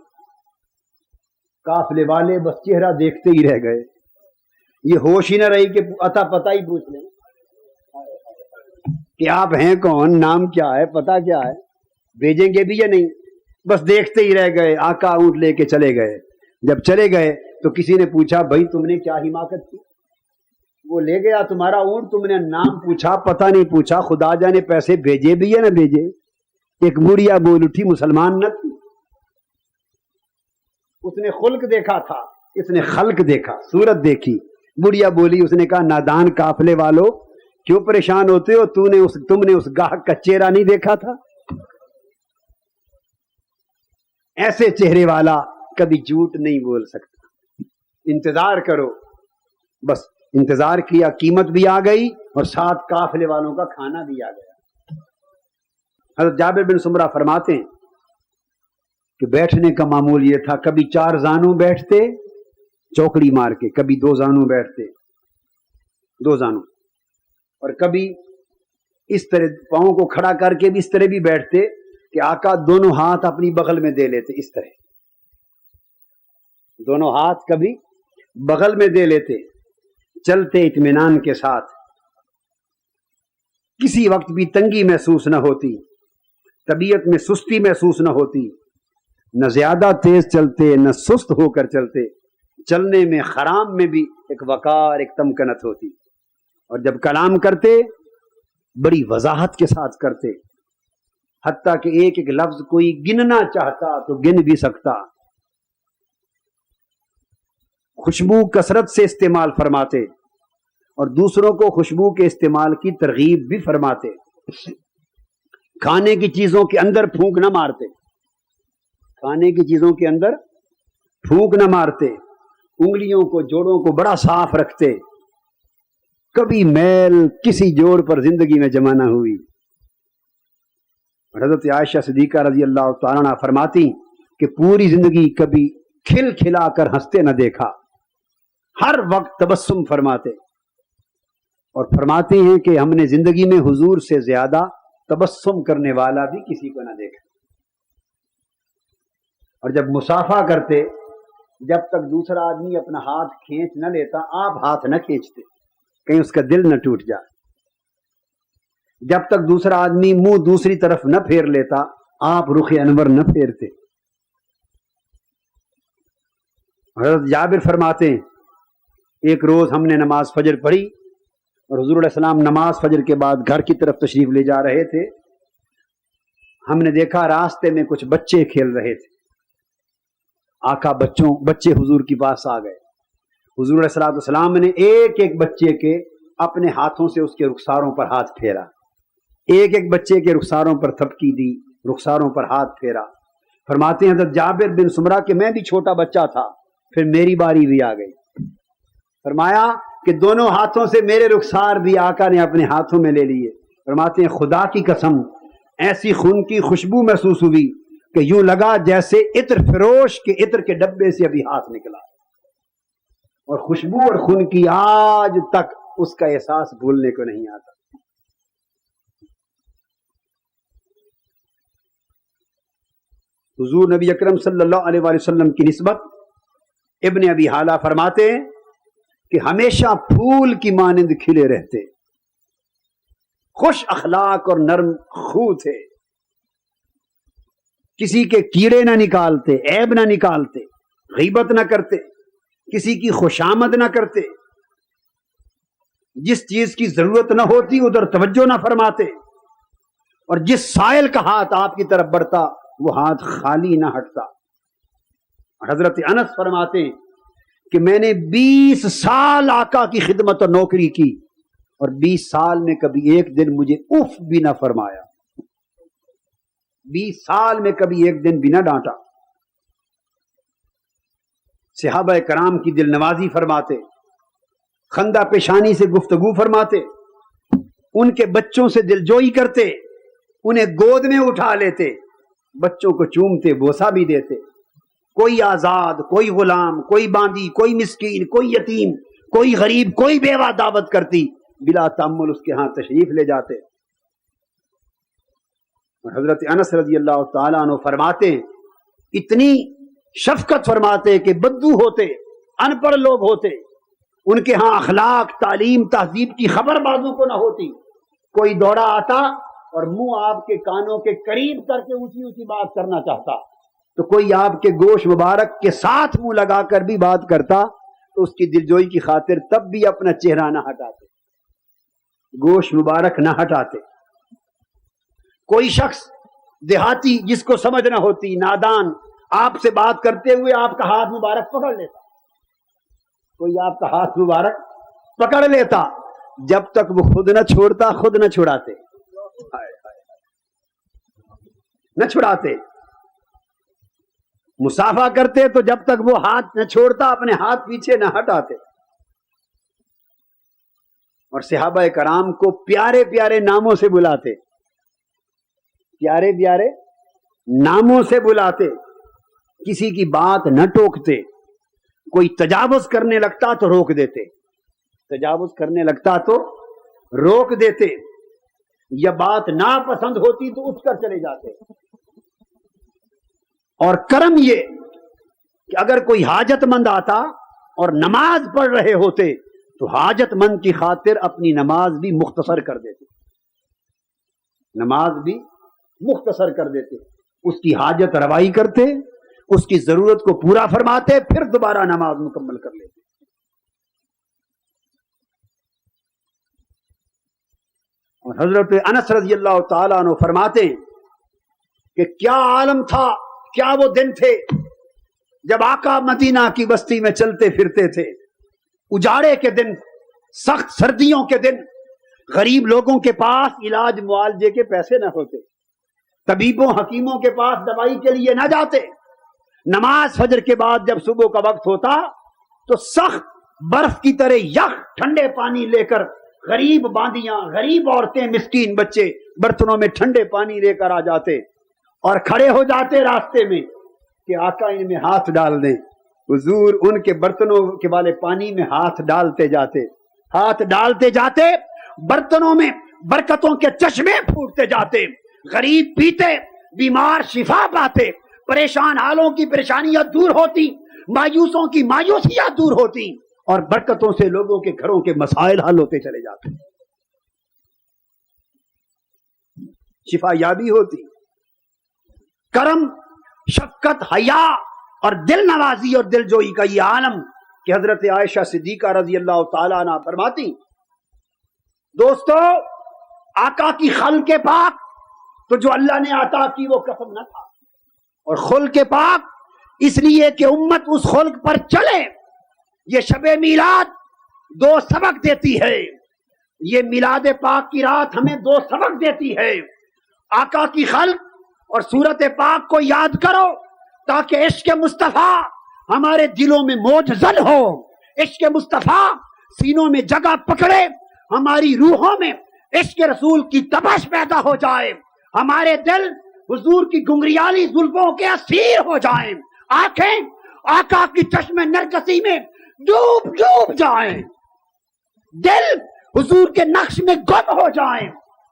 قافلے والے بس چہرہ دیکھتے ہی رہ گئے، یہ ہوش ہی نہ رہی کہ اتا پتہ ہی پوچھ لیں کہ آپ ہیں کون، نام کیا ہے، پتہ کیا ہے، بھیجیں گے بھی یا نہیں. بس دیکھتے ہی رہ گئے. آقا اونٹ لے کے چلے گئے. جب چلے گئے تو کسی نے پوچھا بھائی تم نے کیا حماقت کی؟ وہ لے گیا تمہارا اونٹ، تم نے نام پوچھا، پتہ نہیں پوچھا، خدا جانے پیسے بھیجے بھی یا نہ بھیجے. ایک بڑھیا بول اٹھی، مسلمان نہ تھی. اس نے خلق دیکھا تھا، اس نے خلق دیکھا، صورت دیکھی. بڑھیا بولی، اس نے کہا نادان قافلے والو کیوں پریشان ہوتے ہو، تم نے اس گاہک کا چہرہ نہیں دیکھا تھا؟ ایسے چہرے والا کبھی جھوٹ نہیں بول سکتا. انتظار کرو. بس انتظار کیا، قیمت بھی آ گئی اور ساتھ قافلے والوں کا کھانا بھی آ گیا. حضرت جابر بن سمرہ فرماتے ہیں کہ بیٹھنے کا معمول یہ تھا، کبھی 4 زانوں بیٹھتے چوکڑی مار کے، کبھی 2 زانوں بیٹھتے 2 زانوں، اور کبھی اس طرح پاؤں کو کھڑا کر کے بھی اس طرح بھی بیٹھتے کہ آقا دونوں ہاتھ اپنی بغل میں دے لیتے، اس طرح دونوں ہاتھ کبھی بغل میں دے لیتے، چلتے اطمینان کے ساتھ، کسی وقت بھی تنگی محسوس نہ ہوتی، طبیعت میں سستی محسوس نہ ہوتی، نہ زیادہ تیز چلتے نہ سست ہو کر چلتے، چلنے میں خرام میں بھی ایک وقار، ایک تمکنت ہوتی، اور جب کلام کرتے بڑی وضاحت کے ساتھ کرتے، حتیٰ کہ ایک ایک لفظ کوئی گننا چاہتا تو گن بھی سکتا، خوشبو کثرت سے استعمال فرماتے اور دوسروں کو خوشبو کے استعمال کی ترغیب بھی فرماتے، کھانے کی چیزوں کے اندر پھونک نہ مارتے، کھانے کی چیزوں کے اندر پھونک نہ مارتے، انگلیوں کو جوڑوں کو بڑا صاف رکھتے، کبھی میل کسی جوڑ پر زندگی میں جمع نہ ہوئی۔ حضرت عائشہ صدیقہ رضی اللہ تعالیٰ عنہا فرماتی کہ پوری زندگی کبھی کھل کھلا کر ہنستے نہ دیکھا، ہر وقت تبسم فرماتے، اور فرماتے ہیں کہ ہم نے زندگی میں حضور سے زیادہ تبسم کرنے والا بھی کسی کو نہ دیکھا، اور جب مصافحہ کرتے جب تک دوسرا آدمی اپنا ہاتھ کھینچ نہ لیتا آپ ہاتھ نہ کھینچتے، کہیں اس کا دل نہ ٹوٹ جائے، جب تک دوسرا آدمی منہ دوسری طرف نہ پھیر لیتا آپ رخ انور نہ پھیرتے۔ حضرت جابر فرماتے ہیں ایک روز ہم نے نماز فجر پڑھی اور حضور علیہ السلام نماز فجر کے بعد گھر کی طرف تشریف لے جا رہے تھے، ہم نے دیکھا راستے میں کچھ بچے کھیل رہے تھے، آقا بچے حضور کے پاس آ گئے، حضور علیہ السلام نے ایک ایک بچے کے اپنے ہاتھوں سے اس کے رخساروں پر ہاتھ پھیرا، ایک ایک بچے کے رخساروں پر تھپکی دی، رخساروں پر ہاتھ پھیرا۔ فرماتے ہیں حضرت جابر بن سمرہ کہ میں بھی چھوٹا بچہ تھا، پھر میری باری بھی آ گئی، فرمایا کہ دونوں ہاتھوں سے میرے رخسار بھی آقا نے اپنے ہاتھوں میں لے لیے۔ فرماتے ہیں خدا کی قسم ایسی خون کی خوشبو محسوس ہوئی کہ یوں لگا جیسے عطر فروش کے عطر کے ڈبے سے ابھی ہاتھ نکلا، اور خوشبو اور خون کی آج تک اس کا احساس بھولنے کو نہیں آتا۔ حضور نبی اکرم صلی اللہ علیہ وآلہ وسلم کی نسبت ابن ابی حالہ فرماتے ہیں کہ ہمیشہ پھول کی مانند کھلے رہتے، خوش اخلاق اور نرم خو تھے، کسی کے کیڑے نہ نکالتے، عیب نہ نکالتے، غیبت نہ کرتے، کسی کی خوشامد نہ کرتے، جس چیز کی ضرورت نہ ہوتی ادھر توجہ نہ فرماتے، اور جس سائل کا ہاتھ آپ کی طرف بڑھتا وہ ہاتھ خالی نہ ہٹتا۔ حضرت انس فرماتے ہیں کہ میں نے 20 سال آقا کی خدمت اور نوکری کی، اور 20 سال میں کبھی ایک دن مجھے اف بھی نہ فرمایا، 20 سال میں کبھی ایک دن بھی نہ ڈانٹا۔ صحابہ کرام کی دل نوازی فرماتے، خندہ پیشانی سے گفتگو فرماتے، ان کے بچوں سے دل جوئی کرتے، انہیں گود میں اٹھا لیتے، بچوں کو چومتے، بوسہ بھی دیتے، کوئی آزاد، کوئی غلام، کوئی باندی، کوئی مسکین، کوئی یتیم، کوئی غریب، کوئی بیوہ دعوت کرتی، بلا تأمل اس کے ہاں تشریف لے جاتے۔ اور حضرت انس رضی اللہ تعالیٰ عنہ فرماتے ہیں اتنی شفقت فرماتے کہ بدو ہوتے، ان پڑھ لوگ ہوتے، ان کے ہاں اخلاق، تعلیم، تہذیب کی خبر بازوں کو نہ ہوتی، کوئی دوڑا آتا اور منہ آپ کے کانوں کے قریب کر کے اونچی اونچی بات کرنا چاہتا، تو کوئی آپ کے گوشت مبارک کے ساتھ منہ لگا کر بھی بات کرتا تو اس کی دلجوئی کی خاطر تب بھی اپنا چہرہ نہ ہٹاتے، گوشت مبارک نہ ہٹاتے۔ کوئی شخص دیہاتی جس کو سمجھ نہ ہوتی، نادان، آپ سے بات کرتے ہوئے آپ کا ہاتھ مبارک پکڑ لیتا، کوئی آپ کا ہاتھ مبارک پکڑ لیتا، جب تک وہ خود نہ چھوڑتا خود نہ چھڑاتے، نہ چھڑاتے، مصافحہ کرتے تو جب تک وہ ہاتھ نہ چھوڑتا اپنے ہاتھ پیچھے نہ ہٹاتے، اور صحابہ کرام کو پیارے پیارے ناموں سے بلاتے، پیارے پیارے ناموں سے بلاتے، کسی کی بات نہ ٹوکتے، کوئی تجاوز کرنے لگتا تو روک دیتے، تجاوز کرنے لگتا تو روک دیتے، یا بات ناپسند ہوتی تو اٹھ کر چلے جاتے۔ اور کرم یہ کہ اگر کوئی حاجت مند آتا اور نماز پڑھ رہے ہوتے تو حاجت مند کی خاطر اپنی نماز بھی مختصر کر دیتے، نماز بھی مختصر کر دیتے، اس کی حاجت روائی کرتے، اس کی ضرورت کو پورا فرماتے، پھر دوبارہ نماز مکمل کر لیتے۔ اور حضرت انس رضی اللہ تعالیٰ عنہ فرماتے ہیں کہ کیا عالم تھا، کیا وہ دن تھے جب آقا مدینہ کی بستی میں چلتے پھرتے تھے، اجاڑے کے دن، سخت سردیوں کے دن، غریب لوگوں کے پاس علاج معالجے کے پیسے نہ ہوتے، طبیبوں حکیموں کے پاس دوائی کے لیے نہ جاتے، نماز فجر کے بعد جب صبح کا وقت ہوتا تو سخت برف کی طرح یخ ٹھنڈے پانی لے کر غریب باندیاں، غریب عورتیں، مسکین بچے برتنوں میں ٹھنڈے پانی لے کر آ جاتے اور کھڑے ہو جاتے راستے میں کہ آقا ان میں ہاتھ ڈال دیں۔ حضور ان کے برتنوں کے والے پانی میں ہاتھ ڈالتے جاتے، ہاتھ ڈالتے جاتے، برتنوں میں برکتوں کے چشمے پھوٹتے جاتے، غریب پیتے، بیمار شفا پاتے، پریشان حالوں کی پریشانیاں دور ہوتی، مایوسوں کی مایوسیاں دور ہوتی، اور برکتوں سے لوگوں کے گھروں کے مسائل حل ہوتے چلے جاتے، شفا یابی ہوتی۔ کرم، شفقت، حیا اور دل نوازی اور دل جوئی کا یہ عالم کہ حضرت عائشہ صدیقہ رضی اللہ تعالیٰ عنہ فرماتی، دوستو آقا کی خلق پاک تو جو اللہ نے عطا کی وہ قسم نہ تھا، اور خلق پاک اس لیے کہ امت اس خلق پر چلے۔ یہ شب میلاد دو سبق دیتی ہے، یہ میلاد پاک کی رات ہمیں دو سبق دیتی ہے۔ آقا کی خلق اور سورت پاک کو یاد کرو تاکہ عشق مصطفیٰ ہمارے دلوں میں موجزن ہو، عشق مصطفیٰ سینوں میں جگہ پکڑے، ہماری روحوں میں عشق رسول کی تپش پیدا ہو جائے، ہمارے دل حضور کی گنگریالی زلفوں کے اسیر ہو جائیں، آنکھیں آقا کی چشم نرگسی میں ڈوب ڈوب جائیں، دل حضور کے نقش میں گم ہو جائیں،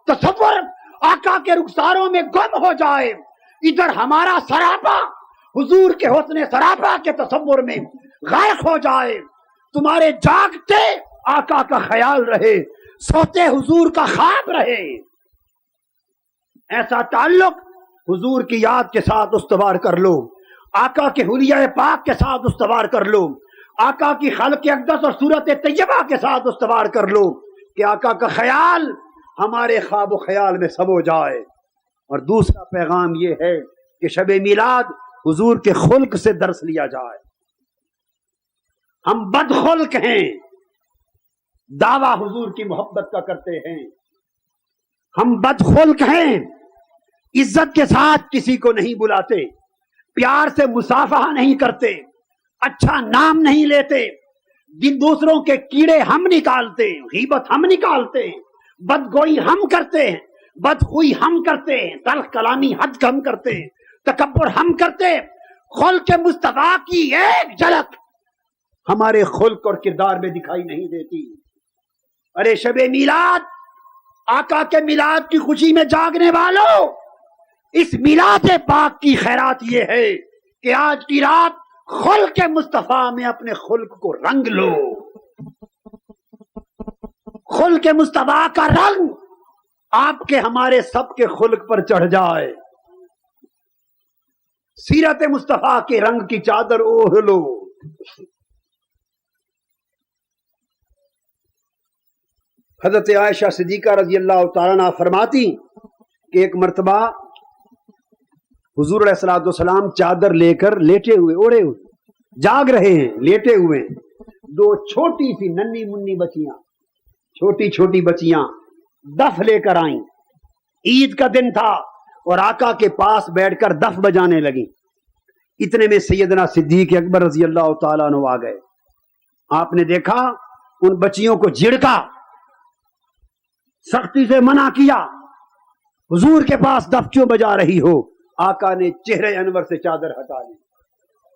تصور آقا کے رخساروں میں گم ہو جائے، ادھر ہمارا سراپا حضور کے حسن سراپا کے تصور میں غرق ہو جائے، تمہارے جاگتے آقا کا خیال رہے، سوتے حضور کا خواب رہے۔ ایسا تعلق حضور کی یاد کے ساتھ استوار کر لو، آقا کے حلیہ پاک کے ساتھ استوار کر لو، آقا کی خلق اقدس اور صورت طیبہ کے ساتھ استوار کر لو کہ آقا کا خیال ہمارے خواب و خیال میں سمو جائے۔ اور دوسرا پیغام یہ ہے کہ شب میلاد حضور کے خلق سے درس لیا جائے۔ ہم بد خلق ہیں، دعویٰ حضور کی محبت کا کرتے ہیں، ہم بد خلق ہیں، عزت کے ساتھ کسی کو نہیں بلاتے، پیار سے مصافحہ نہیں کرتے، اچھا نام نہیں لیتے، دوسروں کے کیڑے ہم نکالتے ہیں، غیبت ہم نکالتے ہیں، بدگوئی ہم کرتے ہیں، بدخوئی ہم کرتے ہیں، تلخ کلامی حد ہم کرتے ہیں، تکبر ہم کرتے ہیں۔ خلق مصطفیٰ کی ایک جھلک ہمارے خلق اور کردار میں دکھائی نہیں دیتی۔ ارے شب میلاد، آقا کے میلاد کی خوشی میں جاگنے والوں، اس میلاد پاک کی خیرات یہ ہے کہ آج کی رات خلق مصطفیٰ میں اپنے خلق کو رنگ لو، خلق مصطفیٰ کا رنگ آپ کے ہمارے سب کے خلق پر چڑھ جائے، سیرت مصطفیٰ کے رنگ کی چادر اوڑھ لو۔ حضرت عائشہ صدیقہ رضی اللہ تعالیٰ عنہ فرماتی کہ ایک مرتبہ حضور علیہ الصلوۃ والسلام چادر لے کر لیٹے ہوئے، اوڑھے ہوئے جاگ رہے ہیں، لیٹے ہوئے، دو چھوٹی سی ننھی منی بچیاں، چھوٹی چھوٹی بچیاں دف لے کر آئیں، عید کا دن تھا اور آقا کے پاس بیٹھ کر دف بجانے لگیں۔ اتنے میں سیدنا صدیق اکبر رضی اللہ تعالیٰ عنہ آ گئے، آپ نے دیکھا، ان بچیوں کو جھڑکا، سختی سے منع کیا، حضور کے پاس دف کیوں بجا رہی ہو؟ آقا نے چہرے انور سے چادر ہٹا لی،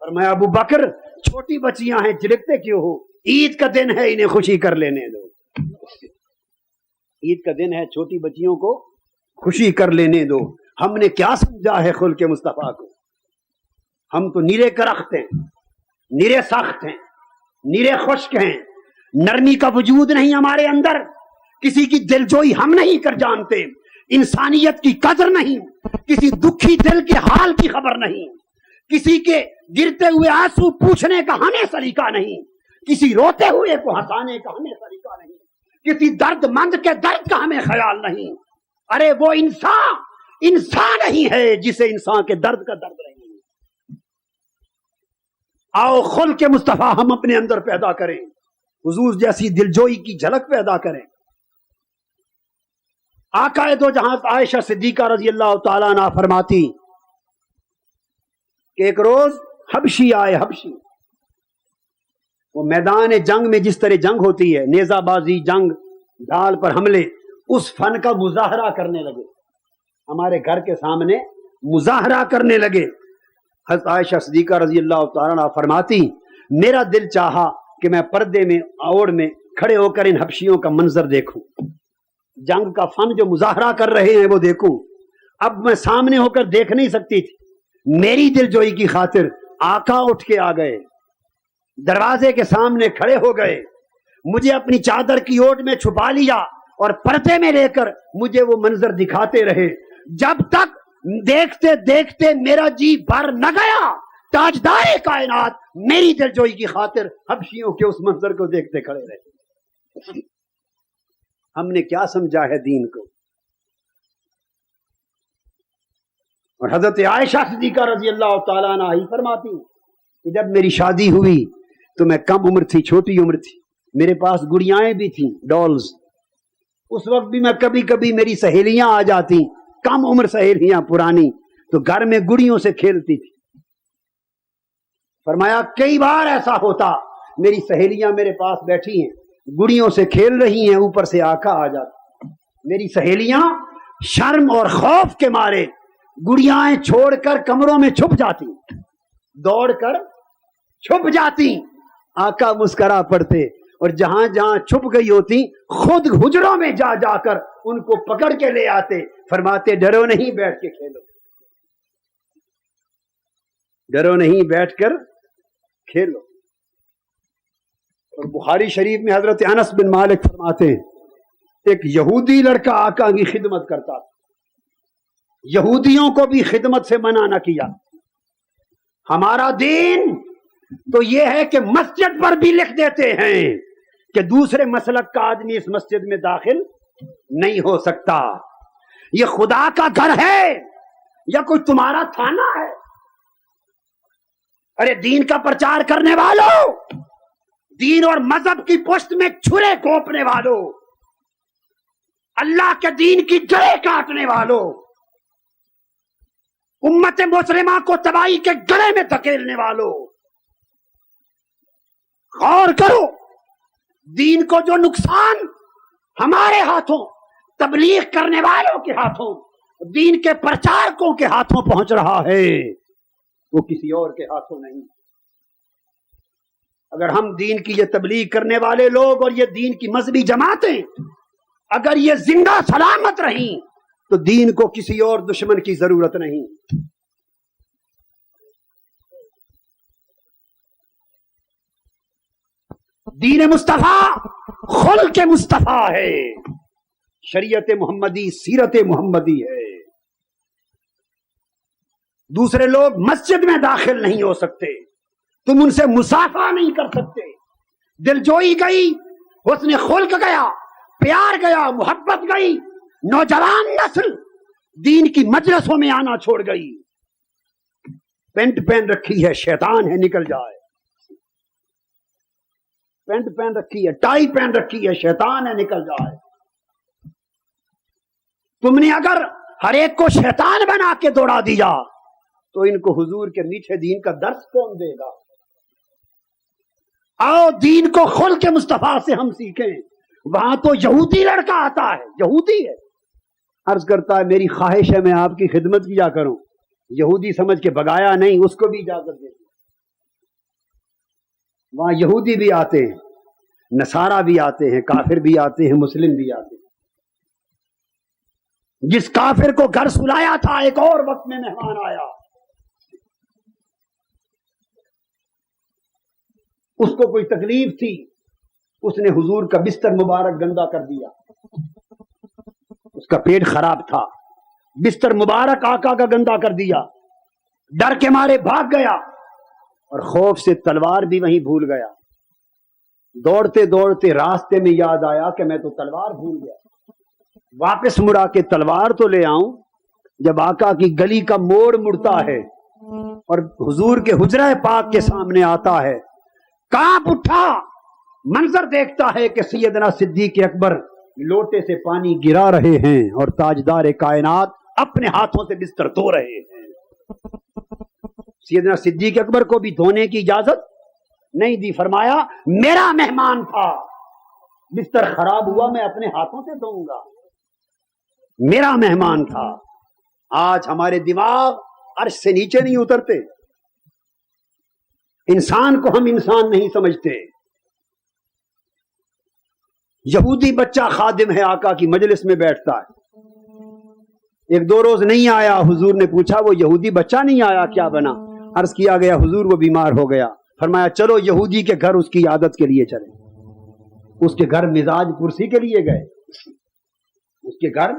فرمایا ابو بکر چھوٹی بچیاں ہیں جھڑکتے کیوں ہو؟ عید کا دن ہے انہیں خوشی کر لینے دو. عید کا دن ہے چھوٹی بچیوں کو خوشی کر لینے دو. ہم نے کیا سمجھا ہے خلق مصطفیٰ کو؟ ہم تو نیرے کرخت ہیں, نیرے سخت ہیں, نیرے خشک ہیں. نرمی کا وجود نہیں ہمارے اندر. کسی کی دلجوئی ہم نہیں کر جانتے. انسانیت کی قدر نہیں. کسی دکھی دل کے حال کی خبر نہیں. کسی کے گرتے ہوئے آنسو پوچھنے کا ہمیں سلیقہ نہیں. کسی روتے ہوئے کو ہنسانے کا ہمیں سلیقہ نہیں. کسی درد مند کے درد کا ہمیں خیال نہیں. ارے وہ انسان نہیں ہے جسے انسان کے درد کا درد نہیں. آؤ خلق مصطفیٰ ہم اپنے اندر پیدا کریں. حضور جیسی دلجوئی کی جھلک پیدا کریں. آقا دو جہاں عائشہ صدیقہ رضی اللہ تعالیٰ عنہ فرماتی کہ ایک روز حبشی آئے. حبشی وہ میدان جنگ میں جس طرح جنگ ہوتی ہے, نیزہ بازی, جنگ, ڈھال پر حملے, اس فن کا مظاہرہ کرنے لگے. ہمارے گھر کے سامنے مظاہرہ کرنے لگے. حضرت عائشہ صدیقہ رضی اللہ تعالیٰ عنہ فرماتی میرا دل چاہا کہ میں پردے میں اوڑ میں کھڑے ہو کر ان حبشیوں کا منظر دیکھوں. جنگ کا فن جو مظاہرہ کر رہے ہیں وہ دیکھوں. اب میں سامنے ہو کر دیکھ نہیں سکتی تھی. میری دلجوئی کی خاطر آقا اٹھ کے آ گئے, دروازے کے سامنے کھڑے ہو گئے, مجھے اپنی چادر کی اوٹ میں چھپا لیا اور پردے میں لے کر مجھے وہ منظر دکھاتے رہے. جب تک دیکھتے دیکھتے میرا جی بھر نہ گیا, تاجدار کائنات میری دلجوئی کی خاطر حبشیوں کے اس منظر کو دیکھتے کھڑے رہے. ہم نے کیا سمجھا ہے دین کو؟ اور حضرت عائشہ صدیقہ رضی اللہ تعالیٰ عنہ ہی فرماتی کہ جب میری شادی ہوئی تو میں کم عمر تھی, چھوٹی عمر تھی. میرے پاس گڑیاں بھی تھیں, ڈالز. اس وقت بھی میں کبھی کبھی میری سہیلیاں آ جاتی, کم عمر سہیلیاں پرانی, تو گھر میں گڑیوں سے کھیلتی تھی. فرمایا کئی بار ایسا ہوتا میری سہیلیاں میرے پاس بیٹھی ہیں, گڑیوں سے کھیل رہی ہیں, اوپر سے آقا آ جاتا. میری سہیلیاں شرم اور خوف کے مارے گڑیاں چھوڑ کر کمروں میں چھپ جاتی, دوڑ کر چھپ جاتی. آقا مسکرا پڑتے اور جہاں جہاں چھپ گئی ہوتی خود حجروں میں جا جا کر ان کو پکڑ کے لے آتے. فرماتے ڈرو نہیں, بیٹھ کے کھیلو, ڈرو نہیں, بیٹھ کر کھیلو. اور بخاری شریف میں حضرت انس بن مالک فرماتے ہیں ایک یہودی لڑکا آقا کی خدمت کرتا تھا. یہودیوں کو بھی خدمت سے منع نہ کیا. ہمارا دین تو یہ ہے کہ مسجد پر بھی لکھ دیتے ہیں کہ دوسرے مسلک کا آدمی اس مسجد میں داخل نہیں ہو سکتا. یہ خدا کا گھر ہے یا کوئی تمہارا تھانہ ہے؟ ارے دین کا پرچار کرنے والوں, دین اور مذہب کی پشت میں چھرے گھونپنے والوں, اللہ کے دین کی جڑیں کاٹنے والوں, امت مسلمہ کو تباہی کے گڑھے میں دھکیلنے والوں, غور کرو. دین کو جو نقصان ہمارے ہاتھوں, تبلیغ کرنے والوں کے ہاتھوں, دین کے پرچارکوں کے ہاتھوں پہنچ رہا ہے وہ کسی اور کے ہاتھوں نہیں. اگر ہم دین کی یہ تبلیغ کرنے والے لوگ اور یہ دین کی مذہبی جماعتیں اگر یہ زندہ سلامت رہیں تو دین کو کسی اور دشمن کی ضرورت نہیں. دین مصطفیٰ خلق مصطفیٰ ہے, شریعت محمدی سیرت محمدی ہے. دوسرے لوگ مسجد میں داخل نہیں ہو سکتے, تم ان سے مصافحہ نہیں کر سکتے. دلجوئی گئی, حسن خلق گیا, پیار گیا, محبت گئی. نوجوان نسل دین کی مجلسوں میں آنا چھوڑ گئی. پینٹ پہن رکھی ہے, شیطان ہے نکل جائے. پینٹ پہن رکھی ہے, ٹائی پہن رکھی ہے, شیطان ہے نکل جائے. تم نے اگر ہر ایک کو شیطان بنا کے دوڑا دیا تو ان کو حضور کے میٹھے دین کا درس کون دے گا؟ آؤ دین کو خلق مصطفیٰ سے ہم سیکھیں. وہاں تو یہودی لڑکا آتا ہے, یہودی ہے, عرض کرتا ہے میری خواہش ہے میں آپ کی خدمت کیا کروں. یہودی سمجھ کے بگایا نہیں, اس کو بھی اجازت دے. وہاں یہودی بھی آتے ہیں, نصارہ بھی آتے ہیں, کافر بھی آتے ہیں, مسلم بھی آتے ہیں. جس کافر کو گھر سلایا تھا ایک اور وقت میں مہمان آیا, اس کو کوئی تکلیف تھی, اس نے حضور کا بستر مبارک گندا کر دیا. اس کا پیٹ خراب تھا, بستر مبارک آقا کا گندا کر دیا. ڈر کے مارے بھاگ گیا اور خوف سے تلوار بھی وہیں بھول گیا. دوڑتے دوڑتے راستے میں یاد آیا کہ میں تو تلوار بھول گیا. واپس مڑا کے تلوار تو لے آؤں. جب آقا کی گلی کا موڑ مڑتا ہے اور حضور کے حجرہ پاک کے سامنے آتا ہے, کانپ اٹھا. منظر دیکھتا ہے کہ سیدنا صدیق اکبر لوٹے سے پانی گرا رہے ہیں اور تاجدار کائنات اپنے ہاتھوں سے بستر دھو رہے ہیں. سیدنا صدیق اکبر کو بھی دھونے کی اجازت نہیں دی. فرمایا میرا مہمان تھا, بستر خراب ہوا میں اپنے ہاتھوں سے دھوؤں گا, میرا مہمان تھا. آج ہمارے دماغ عرش سے نیچے نہیں اترتے. انسان کو ہم انسان نہیں سمجھتے. یہودی بچہ خادم ہے, آقا کی مجلس میں بیٹھتا ہے. ایک دو روز نہیں آیا, حضور نے پوچھا وہ یہودی بچہ نہیں آیا, کیا بنا؟ عرض کیا گیا حضور وہ بیمار ہو گیا. فرمایا چلو یہودی کے گھر اس کی عادت کے لیے چلے. اس کے گھر مزاج پرسی کے لیے گئے. اس کے گھر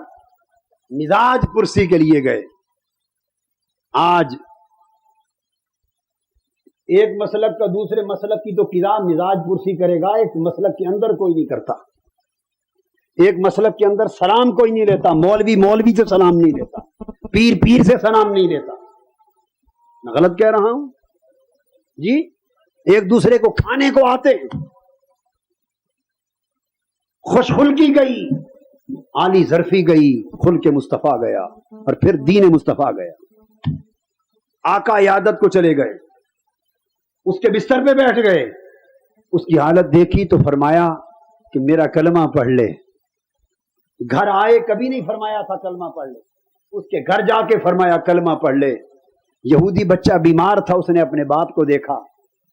مزاج پرسی کے لیے گئے. آج ایک مسلک کا دوسرے مسلک کی تو قضا مزاج پرسی کرے گا, ایک مسلک کے اندر کوئی نہیں کرتا. ایک مسلک کے اندر سلام کوئی نہیں لیتا. مولوی مولوی سے سلام نہیں لیتا, پیر پیر سے سلام نہیں لیتا. میں غلط کہہ رہا ہوں جی؟ ایک دوسرے کو کھانے کو آتے, خوش خلقی گئی, عالی ظرفی گئی, خلق مصطفیٰ گیا, اور پھر دین مصطفیٰ گیا. آقا عیادت کو چلے گئے, اس کے بستر پہ بیٹھ گئے. اس کی حالت دیکھی تو فرمایا کہ میرا کلمہ پڑھ لے. گھر آئے کبھی نہیں فرمایا تھا کلمہ پڑھ لے. اس کے گھر جا کے فرمایا کلمہ پڑھ لے. یہودی بچہ بیمار تھا, اس نے اپنے باپ کو دیکھا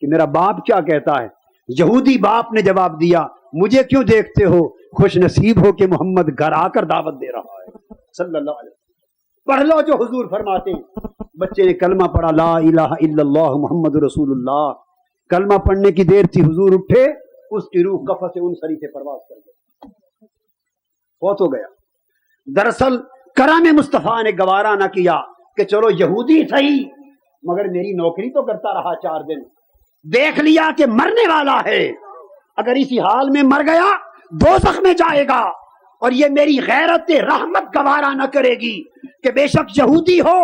کہ میرا باپ کیا کہتا ہے. یہودی باپ نے جواب دیا مجھے کیوں دیکھتے ہو, خوش نصیب ہو کہ محمد گھر آ کر دعوت دے رہا ہے صلی اللہ علیہ وسلم. پڑھ لو جو حضور فرماتے ہیں. بچے نے کلمہ پڑھا, لا الہ الا اللہ محمد رسول اللہ. کلمہ پڑھنے کی دیر تھی, حضور اٹھے, اس کی روح قفس انصری سے پرواز کر گئی, فوت ہو گیا. دراصل کرم مصطفیٰ نے گوارا نہ کیا کہ چلو یہودی صحیح مگر میری نوکری تو کرتا رہا 4 دن. دیکھ لیا کہ مرنے والا ہے, اگر اسی حال میں مر گیا دوزخ میں جائے گا, اور یہ میری غیرت رحمت گوارا نہ کرے گی کہ بے شک یہودی ہو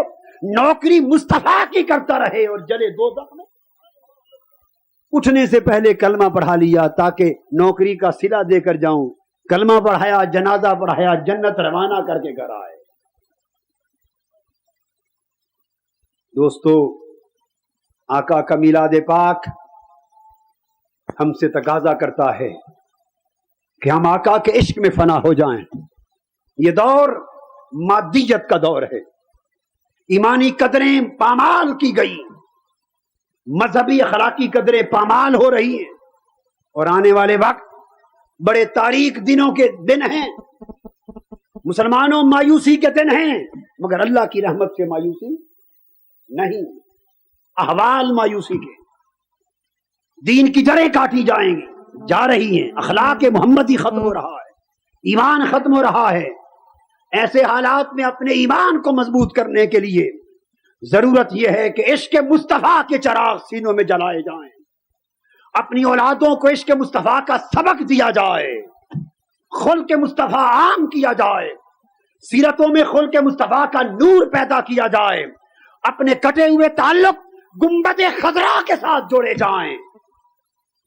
نوکری مصطفیٰ کی کرتا رہے اور جلے دوزخ میں. اٹھنے سے پہلے کلمہ پڑھا لیا تاکہ نوکری کا صلہ دے کر جاؤں. کلمہ پڑھایا, جنازہ پڑھایا, جنت روانہ کر کے گھر آئے. دوستو, آقا کا میلاد پاک ہم سے تقاضا کرتا ہے کہ ہم آقا کے عشق میں فنا ہو جائیں. یہ دور مادیت کا دور ہے, ایمانی قدریں پامال کی گئی, مذہبی اخلاقی قدریں پامال ہو رہی ہیں, اور آنے والے وقت بڑے تاریک دنوں کے دن ہیں. مسلمانوں مایوسی کے دن ہیں, مگر اللہ کی رحمت سے مایوسی نہیں. احوال مایوسی کے, دین کی جڑیں کاٹی جائیں گی, جا رہی ہیں. اخلاق محمدی ختم ہو رہا ہے, ایمان ختم ہو رہا ہے. ایسے حالات میں اپنے ایمان کو مضبوط کرنے کے لیے ضرورت یہ ہے کہ عشق مصطفیٰ کے چراغ سینوں میں جلائے جائیں, اپنی اولادوں کو عشق مصطفیٰ کا سبق دیا جائے, خلق مصطفیٰ عام کیا جائے, سیرتوں میں خلق مصطفیٰ کا نور پیدا کیا جائے, اپنے کٹے ہوئے تعلق گنبد خضرا کے ساتھ جوڑے جائیں,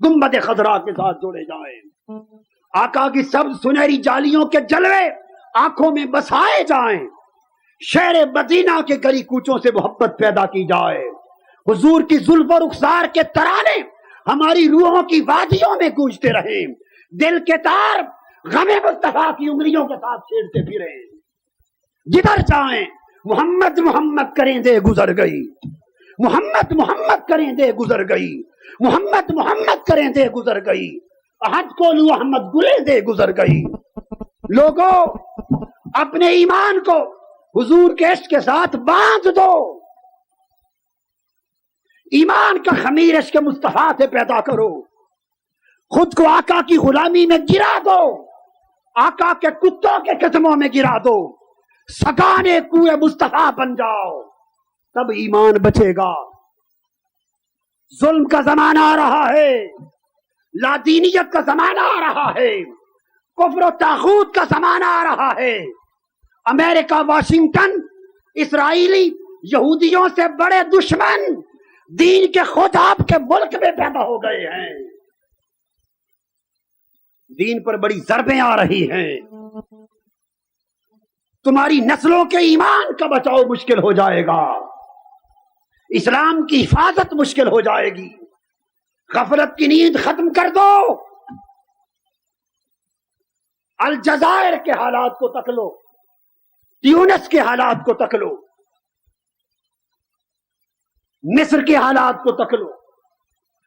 گنبد خضرا کے ساتھ جوڑے جائیں. آقا کی سب سنہری جالیوں کے جلوے آنکھوں میں بسائے جائیں. شہر مدینہ کے گلی کوچوں سے محبت پیدا کی جائے. حضور کی زلف و رخسار کے ترانے ہماری روحوں کی وادیوں میں گونجتے رہیں. دل کے تار غم مصطفیٰ کی انگلیوں کے ساتھ چھیڑتے پھریں. جدھر جائیں محمد محمد کریں دے گزر گئی. محمد محمد کریں دے گزر گئی، محمد محمد کریں دے گزر گئی، احد کولو احمد گلے دے گزر گئی۔ لوگوں اپنے ایمان کو حضور کے عشق کے ساتھ باندھ دو، ایمان کا خمیر عشق مصطفیٰ سے پیدا کرو، خود کو آقا کی غلامی میں گرا دو، آقا کے کتوں کے قدموں میں گرا دو، سگانے کوئے مصطفیٰ بن جاؤ، تب ایمان بچے گا۔ ظلم کا زمانہ آ رہا ہے، لادینیت کا زمانہ آ رہا ہے، کفر و طاغوت کا زمانہ آ رہا ہے۔ امریکہ، واشنگٹن، اسرائیلی یہودیوں سے بڑے دشمن دین کے خود آپ کے ملک میں پیدا ہو گئے ہیں، دین پر بڑی ضربیں آ رہی ہیں، تمہاری نسلوں کے ایمان کا بچاؤ مشکل ہو جائے گا، اسلام کی حفاظت مشکل ہو جائے گی۔ غفلت کی نیند ختم کر دو، الجزائر کے حالات کو تک لو، تیونس کے حالات کو تک لو، مصر کے حالات کو تک لو،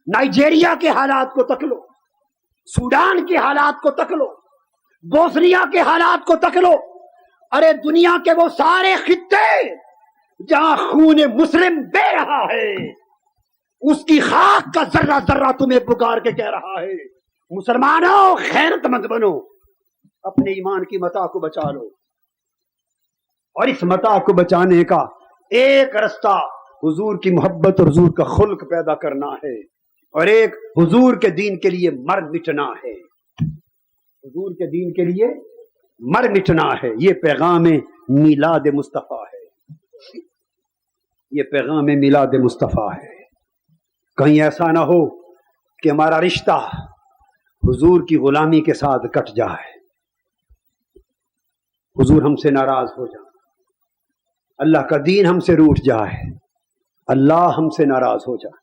نائجیریا کے حالات کو تک لو، سوڈان کے حالات کو تک لو، بوسنیا کے حالات کو تک لو، ارے دنیا کے وہ سارے خطے جہاں خون مسلم بہ رہا ہے، اس کی خاک کا ذرہ ذرہ تمہیں پکار کے کہہ رہا ہے مسلمانوں غیرت مند بنو، اپنے ایمان کی متاع کو بچا لو۔ اور اس متاع کو بچانے کا ایک رستہ حضور کی محبت اور حضور کا خلق پیدا کرنا ہے، اور ایک حضور کے دین کے لیے مر مٹنا ہے، حضور کے دین کے لیے مر مٹنا ہے۔ یہ پیغام میلاد مصطفیٰ ہے، یہ پیغام میلاد مصطفیٰ ہے۔ کہیں ایسا نہ ہو کہ ہمارا رشتہ حضور کی غلامی کے ساتھ کٹ جائے، حضور ہم سے ناراض ہو جائے، اللہ کا دین ہم سے روٹھ جائے، اللہ ہم سے ناراض ہو جائے۔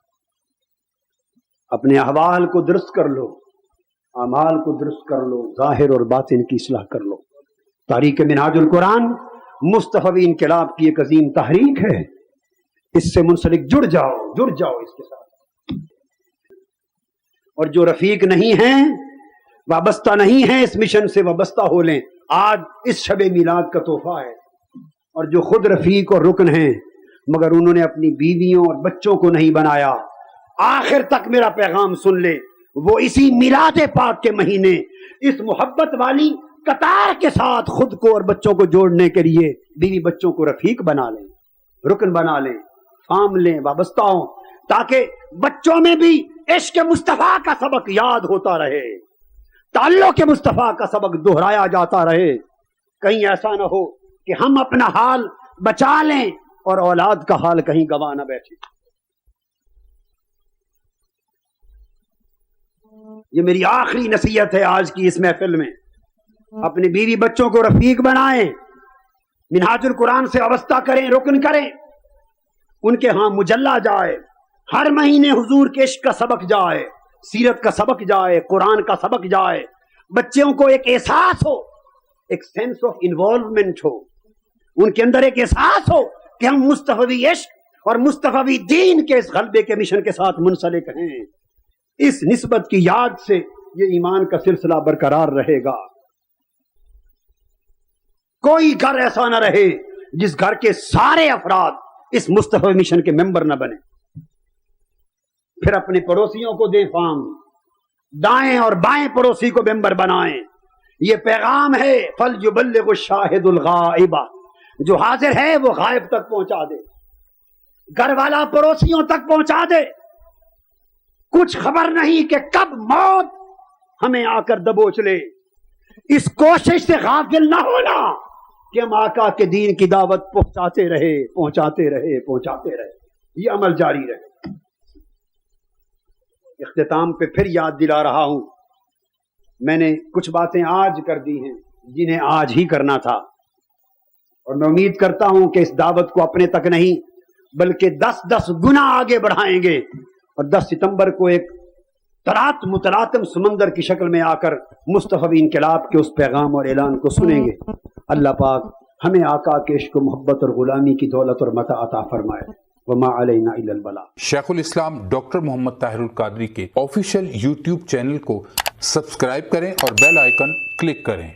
اپنے احوال کو درست کر لو، اعمال کو درست کر لو، ظاہر اور باطن کی اصلاح کر لو۔ تحریک منہاج القرآن مصطفی انقلاب کی ایک عظیم تحریک ہے، اس سے منسلک جڑ جاؤ اس کے ساتھ۔ اور جو رفیق نہیں ہیں، وابستہ نہیں ہیں، اس مشن سے وابستہ ہو لیں، آج اس شب میلاد کا تحفہ ہے۔ اور جو خود رفیق اور رکن ہیں مگر انہوں نے اپنی بیویوں اور بچوں کو نہیں بنایا، آخر تک میرا پیغام سن لے، وہ اسی میلاد پاک کے مہینے اس محبت والی قطار کے ساتھ خود کو اور بچوں کو جوڑنے کے لیے بیوی بچوں کو رفیق بنا لیں، رکن بنا لیں، تھام لیں، وابستہ ہوں، تاکہ بچوں میں بھی عشق مصطفیٰ کا سبق یاد ہوتا رہے، تعلق مصطفیٰ کا سبق دہرایا جاتا رہے۔ کہیں ایسا نہ ہو کہ ہم اپنا حال بچا لیں اور اولاد کا حال کہیں گوا نہ بیٹھے۔ یہ میری آخری نصیحت ہے آج کی اس محفل میں، اپنے بیوی بچوں کو رفیق بنائیں، منہاج القرآن سے وابستہ کریں، رکن کریں، ان کے ہاں مجلہ جائے، ہر مہینے حضور کے عشق کا سبق جائے، سیرت کا سبق جائے، قرآن کا سبق جائے، بچوں کو ایک احساس ہو، ایک سینس آف انوالومنٹ ہو، ان کے اندر ایک احساس ہو کہ ہم مصطفی عشق اور مصطفی دین کے اس غلبے کے مشن کے ساتھ منسلک ہیں۔ اس نسبت کی یاد سے یہ ایمان کا سلسلہ برقرار رہے گا۔ کوئی گھر ایسا نہ رہے جس گھر کے سارے افراد اس مصطفی مشن کے ممبر نہ بنے۔ پھر اپنے پڑوسیوں کو دیں فام، دائیں اور بائیں پڑوسی کو ممبر بنائیں۔ یہ پیغام ہے فَلْيُبَلِّغُ الشَّاهِدُ الْغَائِبَ، جو حاضر ہے وہ غائب تک پہنچا دے، گھر والا پڑوسیوں تک پہنچا دے۔ کچھ خبر نہیں کہ کب موت ہمیں آ کر دبوچ لے، اس کوشش سے غافل نہ ہونا کہ ہم آقا کے دین کی دعوت پہنچاتے رہے، یہ عمل جاری رہے۔ اختتام پہ پھر یاد دلا رہا ہوں، میں نے کچھ باتیں آج کر دی ہیں جنہیں آج ہی کرنا تھا، اور میں امید کرتا ہوں کہ اس دعوت کو اپنے تک نہیں بلکہ 10 گنا آگے بڑھائیں گے، اور 10 ستمبر کو ایک متلاطم سمندر کی شکل میں آ کر مصطفی انقلاب کے اس پیغام اور اعلان کو سنیں گے۔ اللہ پاک ہمیں آقا کے عشق و محبت اور غلامی کی دولت اور متاع عطا فرمائے۔ وما علینا الا البلاغ۔ شیخ الاسلام ڈاکٹر محمد طاہر القادری کے آفیشیل یوٹیوب چینل کو سبسکرائب کریں اور بیل آئیکن کلک کریں۔